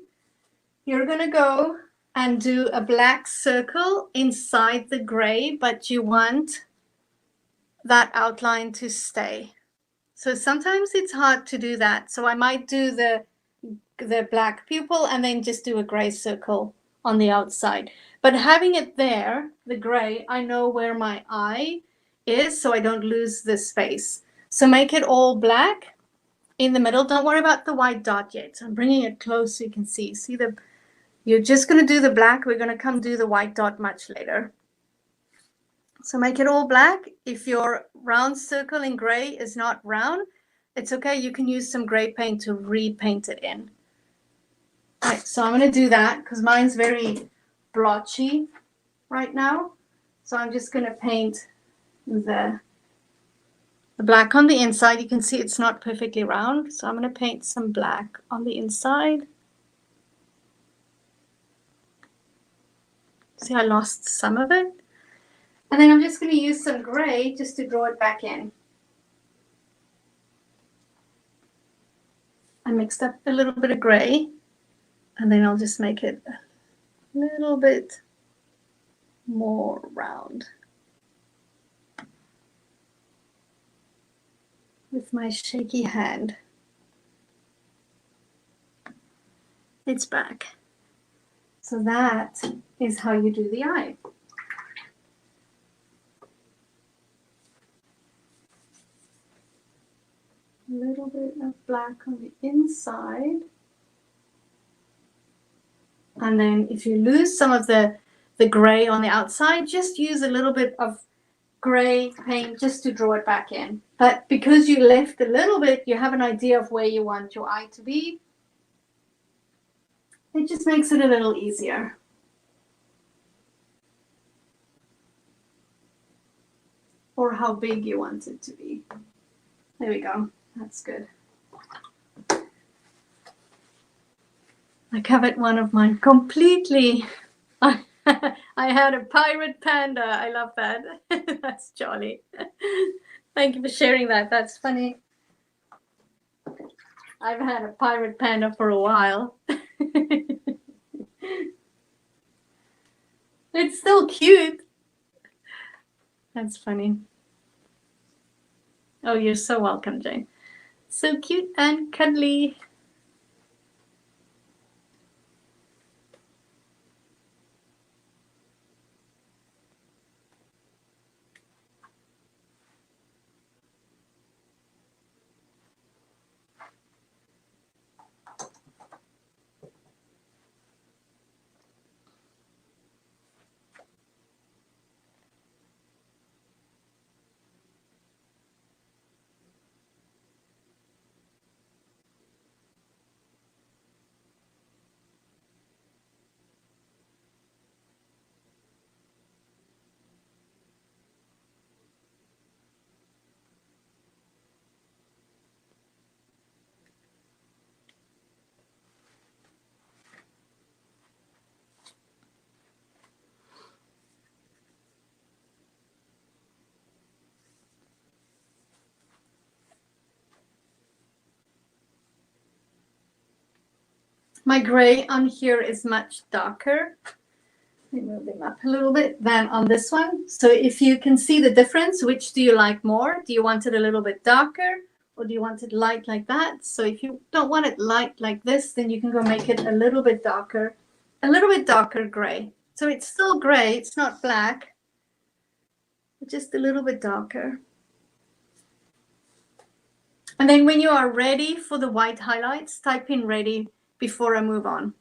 [SPEAKER 1] You're going to go and do a black circle inside the gray, but you want that outline to stay. So sometimes it's hard to do that. So I might do the black pupil and then just do a gray circle on the outside. But having it there, the gray, I know where my eye is, so I don't lose the space. So make it all black in the middle. Don't worry about the white dot yet. I'm bringing it close so you can see. See you're just going to do the black. We're going to come do the white dot much later. So make it all black. If your round circle in gray is not round, it's okay. You can use some gray paint to repaint it in. Right, so I'm going to do that because mine's very blotchy right now. So I'm just going to paint the black on the inside. You can see it's not perfectly round. So I'm going to paint some black on the inside. See, I lost some of it. And then I'm just going to use some gray just to draw it back in. I mixed up a little bit of gray, and then I'll just make it a little bit more round with my shaky hand. It's back. So that is how you do the eye. A little bit of black on the inside. And then if you lose some of the gray on the outside, just use a little bit of gray paint just to draw it back in. But because you left a little bit, you have an idea of where you want your eye to be. It just makes it a little easier. Or how big you want it to be. There we go. That's good. I covered one of mine completely. I had a pirate panda. I love that. That's jolly. Thank you for sharing that. That's funny. I've had a pirate panda for a while. It's still cute. That's funny. Oh, you're so welcome, Jane. So cute and cuddly. My gray on here is much darker. Let me move them up a little bit than on this one. So if you can see the difference, which do you like more? Do you want it a little bit darker or do you want it light like that? So if you don't want it light like this, then you can go make it a little bit darker gray. So it's still gray, it's not black, but just a little bit darker. And then when you are ready for the white highlights, type in ready before I move on.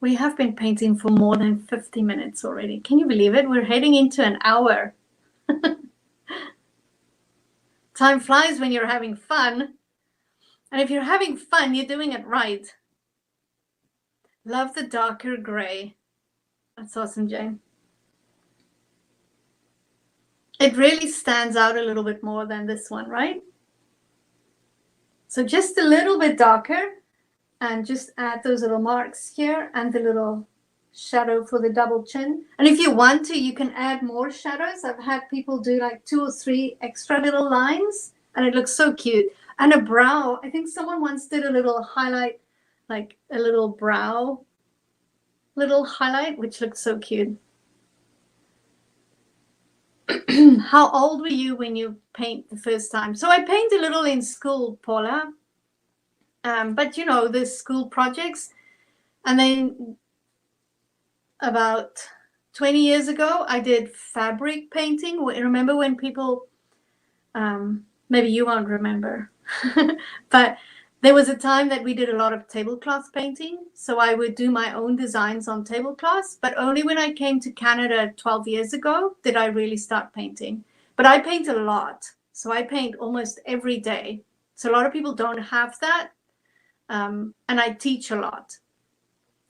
[SPEAKER 1] We have been painting for more than 50 minutes already. Can you believe it? We're heading into an hour. Time flies when you're having fun. And if you're having fun, you're doing it right. Love the darker gray. That's awesome, Jane. It really stands out a little bit more than this one, right? So just a little bit darker and just add those little marks here and the little shadow for the double chin. And if you want to, you can add more shadows. I've had people do like 2 or 3 extra little lines and it looks so cute. And a brow, I think someone once did a little highlight, like a little brow, little highlight, which looks so cute. How old were you when you paint the first time? So I paint a little in school, Paula. But you know, the school projects. And then about 20 years ago, I did fabric painting. Remember when people, maybe you won't remember, but There was a time that we did a lot of tablecloth painting. So I would do my own designs on tablecloths, but only when I came to Canada 12 years ago did I really start painting. But I paint a lot. So I paint almost every day. So a lot of people don't have that. And I teach a lot.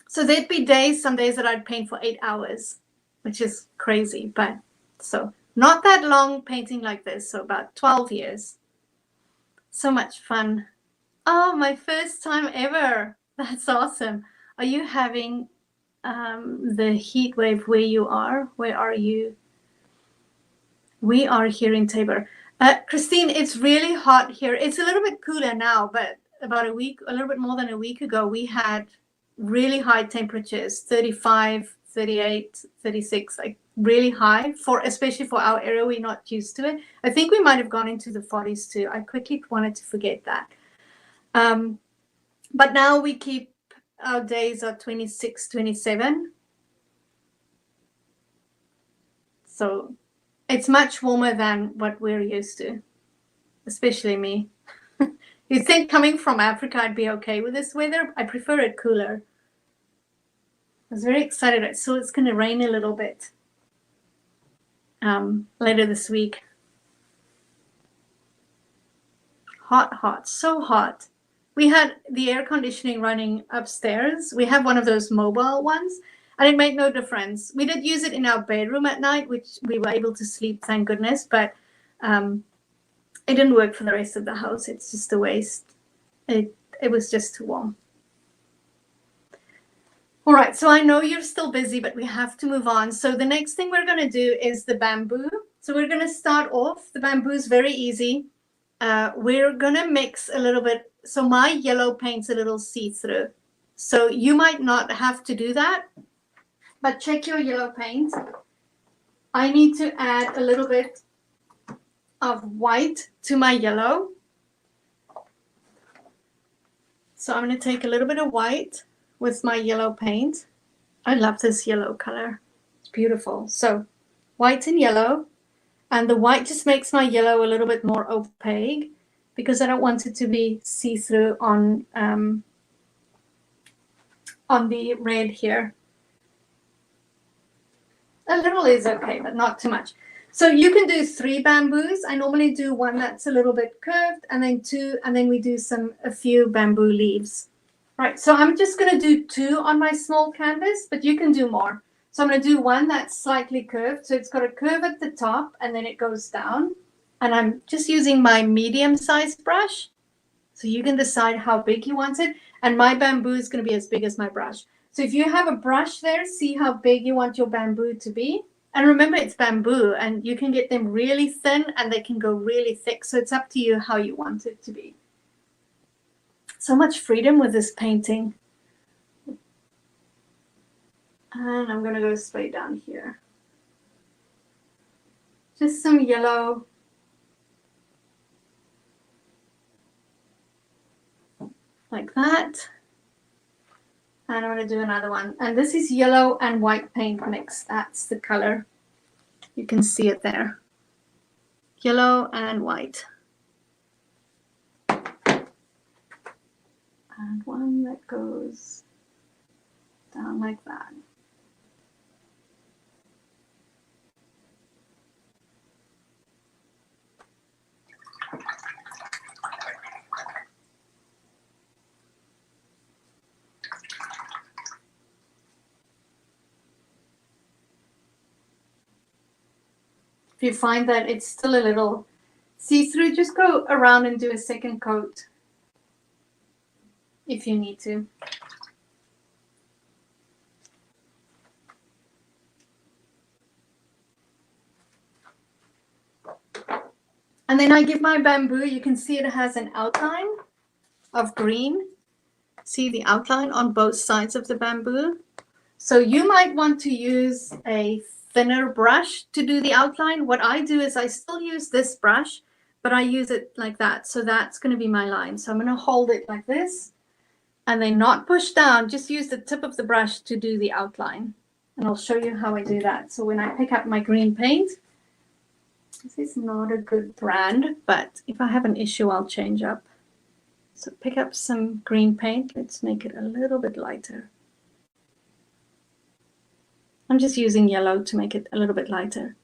[SPEAKER 1] So there'd be days, some days that I'd paint for 8 hours, which is crazy. But so not that long painting like this. So about 12 years. So much fun. Oh, my first time ever. That's awesome. Are you having the heat wave where you are? Where are you? We are here in Tabor. Christine, it's really hot here. It's a little bit cooler now, but about a little bit more than a week ago, we had really high temperatures, 35, 38, 36, like really high, especially for our area. We're not used to it. I think we might have gone into the 40s too. I quickly wanted to forget that. But now we keep our days are 26, 27. So it's much warmer than what we're used to, especially me. You'd think coming from Africa, I'd be okay with this weather. I prefer it cooler. I was very excited. I saw it's going to rain a little bit later this week. Hot, hot, so hot. We had the air conditioning running upstairs. We have one of those mobile ones, and it made no difference. We did use it in our bedroom at night, which we were able to sleep, thank goodness, but it didn't work for the rest of the house. It's just a waste. It was just too warm. All right, so I know you're still busy, but we have to move on. So the next thing we're going to do is the bamboo. So we're going to start off. The bamboo is very easy. We're going to mix a little bit. So my yellow paint's a little see-through. So you might not have to do that, but check your yellow paint. I need to add a little bit of white to my yellow. So I'm going to take a little bit of white with my yellow paint. I love this yellow color. It's beautiful. So white and yellow. And the white just makes my yellow a little bit more opaque because I don't want it to be see-through on the red here. A little is okay, but not too much. So you can do 3 bamboos. I normally do one that's a little bit curved, and then 2, and then we do a few bamboo leaves. Right, so I'm just going to do 2 on my small canvas, but you can do more. So I'm going to do one that's slightly curved. So it's got a curve at the top, and then it goes down. And I'm just using my medium-sized brush. So you can decide how big you want it. And my bamboo is going to be as big as my brush. So if you have a brush there, see how big you want your bamboo to be. And remember, it's bamboo, and you can get them really thin, and they can go really thick. So it's up to you how you want it to be. So much freedom with this painting. And I'm going to go straight down here. Just some yellow. Like that. And I'm going to do another one. And this is yellow and white paint mix. That's the color. You can see it there. Yellow and white. And one that goes down like that. If you find that it's still a little see-through, just go around and do a second coat if you need to. And then I give my bamboo, you can see it has an outline of green. See the outline on both sides of the bamboo? So you might want to use a thinner brush to do the outline. What I do is I still use this brush, but I use it like that. So that's going to be my line. So I'm going to hold it like this and then not push down, just use the tip of the brush to do the outline. And I'll show you how I do that. So when I pick up my green paint, this is not a good brand, but if I have an issue, I'll change up. So pick up some green paint. Let's make it a little bit lighter. I'm just using yellow to make it a little bit lighter.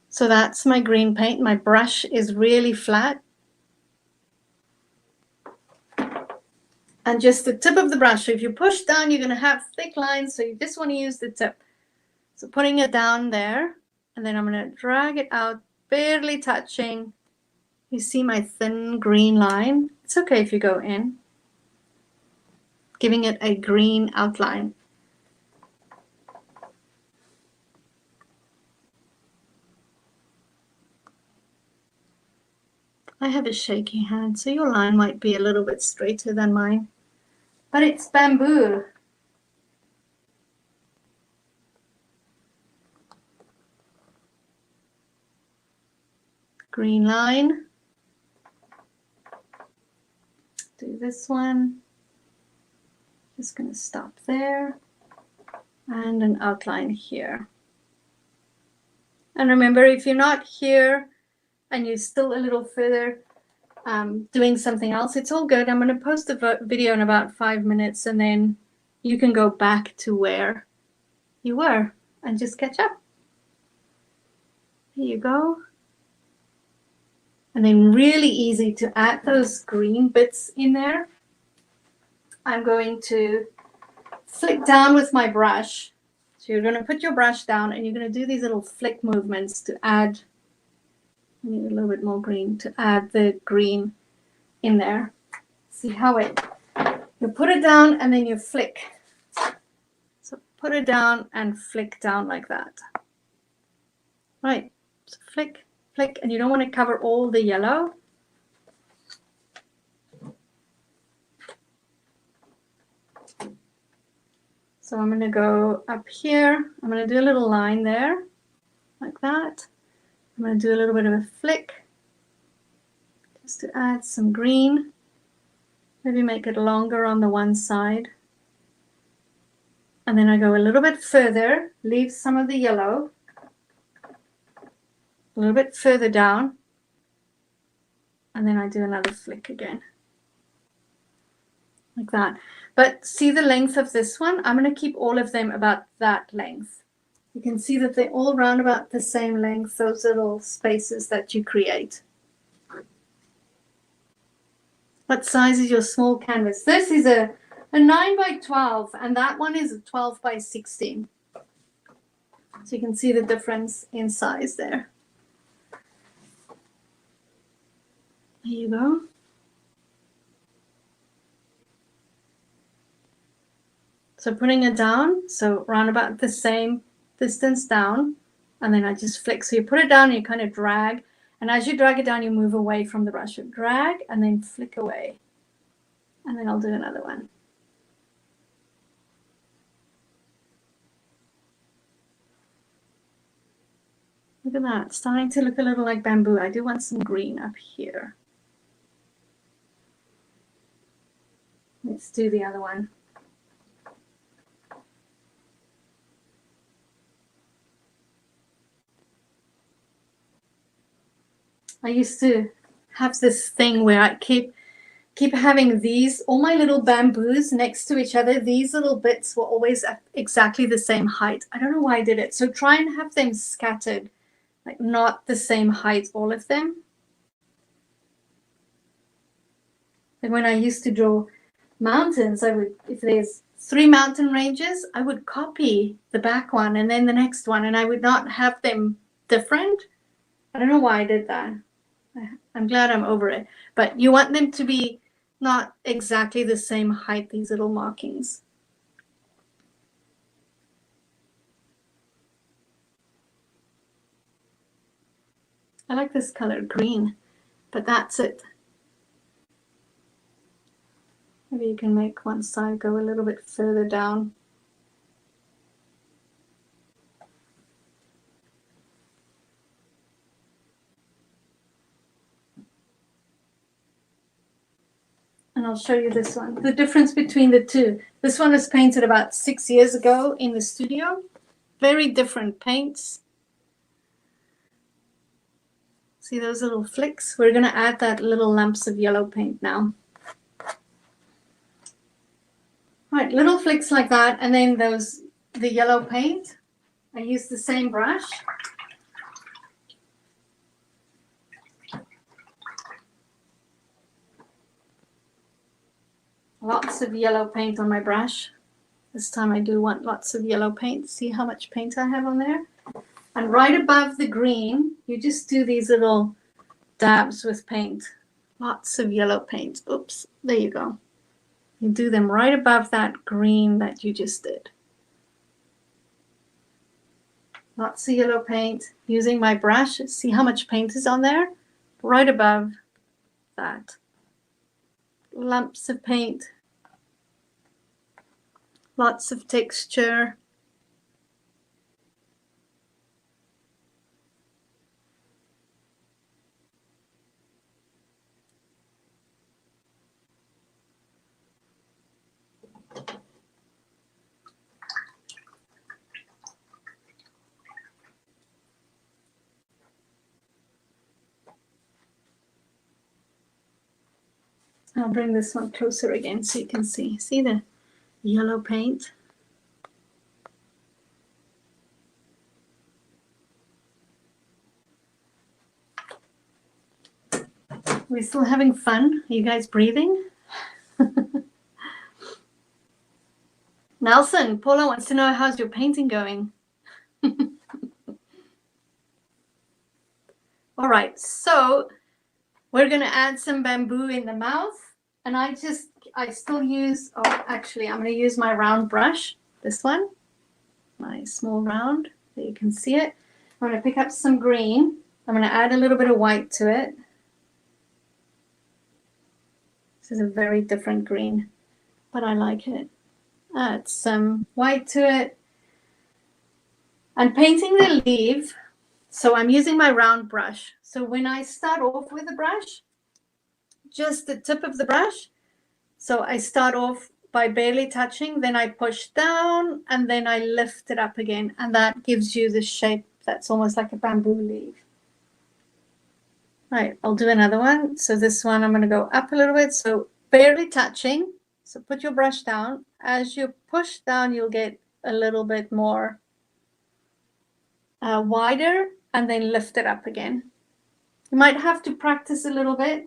[SPEAKER 1] So that's my green paint. My brush is really flat. And just the tip of the brush. So if you push down, you're going to have thick lines. So you just want to use the tip. So putting it down there, and then I'm going to drag it out, barely touching. You see my thin green line? It's okay if you go in. Giving it a green outline. I have a shaky hand, so your line might be a little bit straighter than mine. But it's bamboo. Green line. Do this one. Just going to stop there. And an outline here. And remember, if you're not here and you're still a little further doing something else, it's all good. I'm going to post the video in about 5 minutes, and then you can go back to where you were and just catch up. Here you go. And then really easy to add those green bits in there. I'm going to flick down with my brush. So you're going to put your brush down and you're going to do these little flick movements to add, I need a little bit more green, to add the green in there. See how you put it down and then you flick. So put it down and flick down like that. Right, so flick, flick, and you don't want to cover all the yellow. So I'm going to go up here. I'm going to do a little line there, like that. I'm going to do a little bit of a flick, just to add some green. Maybe make it longer on the one side. And then I go a little bit further, leave some of the yellow, a little bit further down, and then I do another flick again, like that. But see the length of this one? I'm going to keep all of them about that length. You can see that they're all around about the same length, those little spaces that you create. What size is your small canvas? This is a 9x12, and that one is a 12x16. So you can see the difference in size there. There you go. So putting it down, so around about the same distance down, and then I just flick. So you put it down and you kind of drag, and as you drag it down, you move away from the brush. You drag and then flick away, and then I'll do another one. Look at that, it's starting to look a little like bamboo. I do want some green up here. Let's do the other one. I used to have this thing where I keep having these, all my little bamboos next to each other. These little bits were always at exactly the same height. I don't know why I did it. So try and have them scattered, like not the same height, all of them. And when I used to draw mountains, I would, if there's 3 mountain ranges, I would copy the back one and then the next one, and I would not have them different. I don't know why I did that. I'm glad I'm over it. But you want them to be not exactly the same height, these little markings. I like this color, green, but that's it. Maybe you can make one side go a little bit further down. And I'll show you this one. The difference between the two. This one was painted about 6 years ago in the studio. Very different paints. See those little flicks? We're going to add that little lumps of yellow paint now. Right, little flicks like that, and then the yellow paint. I use the same brush. Lots of yellow paint on my brush. This time I do want lots of yellow paint. See how much paint I have on there? And right above the green, you just do these little dabs with paint. Lots of yellow paint. Oops, there you go. You do them right above that green that you just did. Lots of yellow paint. Using my brush, see how much paint is on there? Right above that. Lumps of paint. Lots of texture. I'll bring this one closer again so you can see. See the yellow paint? We're still having fun? Are you guys breathing? Nelson, Paula wants to know, how's your painting going? All right, so we're going to add some bamboo in the mouth. And I still use, oh, actually, I'm going to use my round brush, this one, my small round, so you can see it. I'm going to pick up some green. I'm going to add a little bit of white to it. This is a very different green, but I like it. Add some white to it. I'm painting the leaf, so I'm using my round brush. So when I start off with the brush, just the tip of the brush. So I start off by barely touching, then I push down, and then I lift it up again. And that gives you the shape that's almost like a bamboo leaf. Right, I'll do another one. So this one, I'm going to go up a little bit. So barely touching. So put your brush down. As you push down, you'll get a little bit more wider, and then lift it up again. You might have to practice a little bit.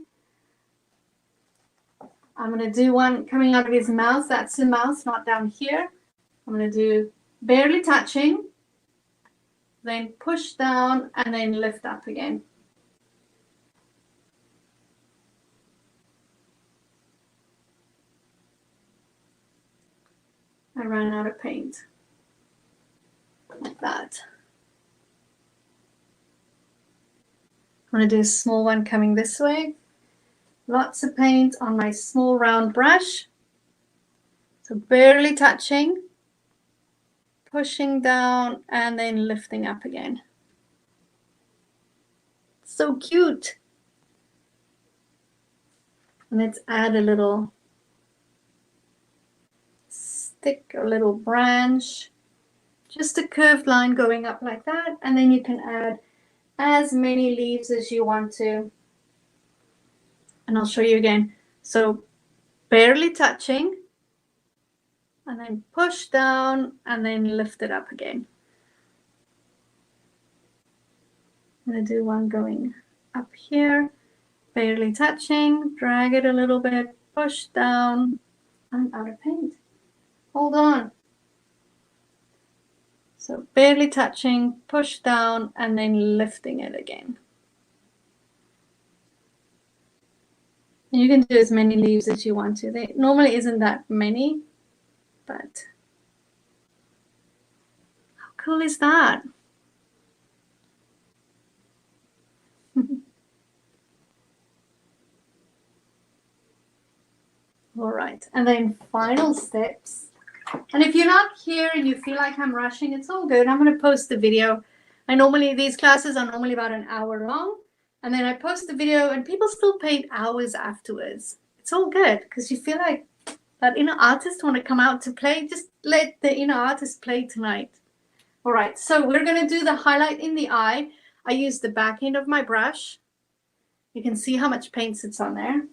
[SPEAKER 1] I'm going to do one coming out of his mouth. That's the mouth, not down here. I'm going to do barely touching, then push down, and then lift up again. I ran out of paint. Like that. I'm going to do a small one coming this way. Lots of paint on my small round brush. So barely touching, pushing down, and then lifting up again. So cute. And let's add a little stick, a little branch, just a curved line going up like that. And then you can add as many leaves as you want to. And I'll show you again. So barely touching, and then push down, and then lift it up again. I'm going to do one going up here, barely touching, drag it a little bit, push down. I'm out of paint. Hold on. So barely touching, push down, and then lifting it again. You can do as many leaves as you want to. There normally isn't that many, but how cool is that? All right, and then final steps. And if you're not here and you feel like I'm rushing, it's all good. I'm going to post the video. These classes are normally about an hour long. And then I post the video and people still paint hours afterwards. It's all good because you feel like that inner artist want to come out to play. Just let the inner artist play tonight. All right, so we're going to do the highlight in the eye. I use the back end of my brush. You can see how much paint sits on there.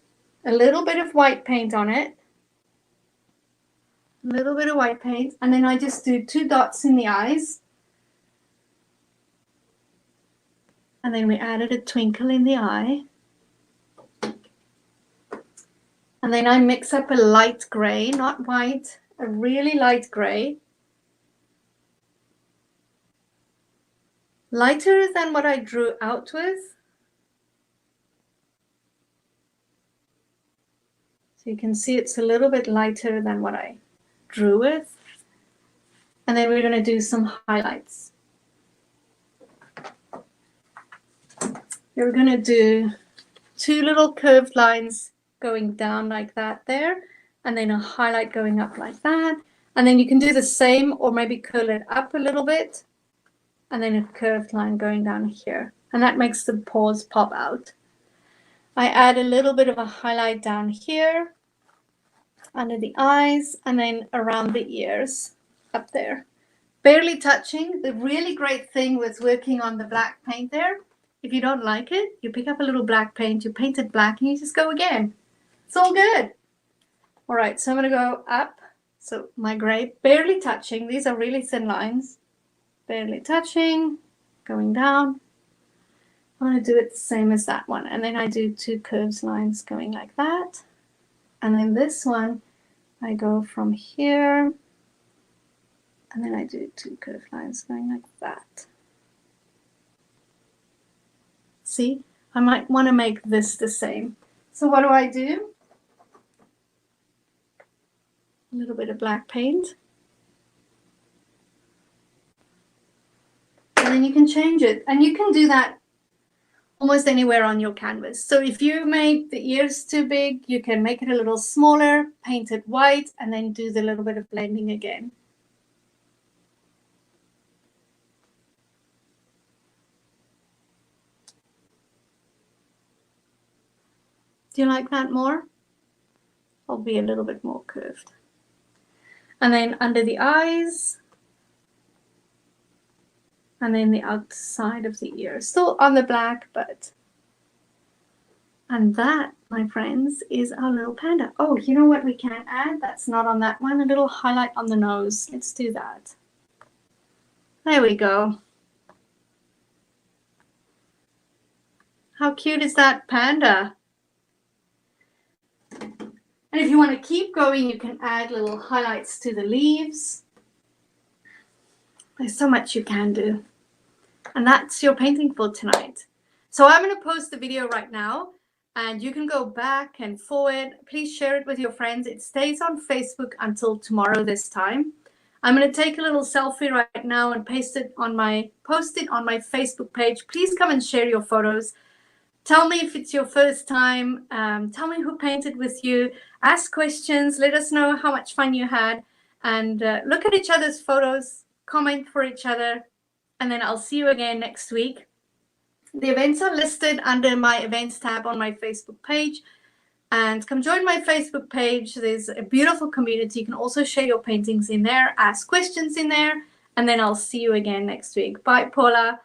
[SPEAKER 1] A little bit of white paint on it. A little bit of white paint. And then I just do 2 dots in the eyes. And then we added a twinkle in the eye. And then I mix up a light gray, not white, a really light gray. Lighter than what I drew out with. So you can see it's a little bit lighter than what I drew with. And then we're going to do some highlights. We're going to do 2 little curved lines going down like that there, and then a highlight going up like that. And then you can do the same or maybe curl it up a little bit, and then a curved line going down here. And that makes the paws pop out. I add a little bit of a highlight down here, under the eyes, and then around the ears up there. Barely touching. The really great thing with working on the black paint there, if you don't like it, you pick up a little black paint, you paint it black, and you just go again. It's all good. All right, so I'm going to go up. So my gray, barely touching. These are really thin lines. Barely touching, going down. I want to do it the same as that one. And then I do 2 curves lines going like that. And then this one, I go from here. And then I do 2 curved lines going like that. See, I might want to make this the same. So what do? A little bit of black paint. And then you can change it. And you can do that almost anywhere on your canvas. So if you make the ears too big, you can make it a little smaller, paint it white, and then do the little bit of blending again. Do you like that more? I'll be a little bit more curved. And then under the eyes, and then the outside of the ear. Still on the black, but... And that, my friends, is our little panda. Oh, you know what we can add? That's not on that one. A little highlight on the nose. Let's do that. There we go. How cute is that panda? And if you want to keep going, you can add little highlights to the leaves. There's so much you can do. And that's your painting for tonight. So I'm going to post the video right now, and you can go back and forward. Please share it with your friends. It stays on Facebook until tomorrow this time. I'm going to take a little selfie right now and post it on my Facebook page. Please come and share your photos. Tell me if it's your first time. Tell me who painted with you. Ask questions. Let us know how much fun you had. And look at each other's photos. Comment for each other. And then I'll see you again next week. The events are listed under my events tab on my Facebook page. And come join my Facebook page. There's a beautiful community. You can also share your paintings in there. Ask questions in there. And then I'll see you again next week. Bye, Paula.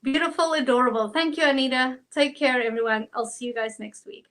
[SPEAKER 1] Beautiful, adorable. Thank you, Anita. Take care, everyone. I'll see you guys next week.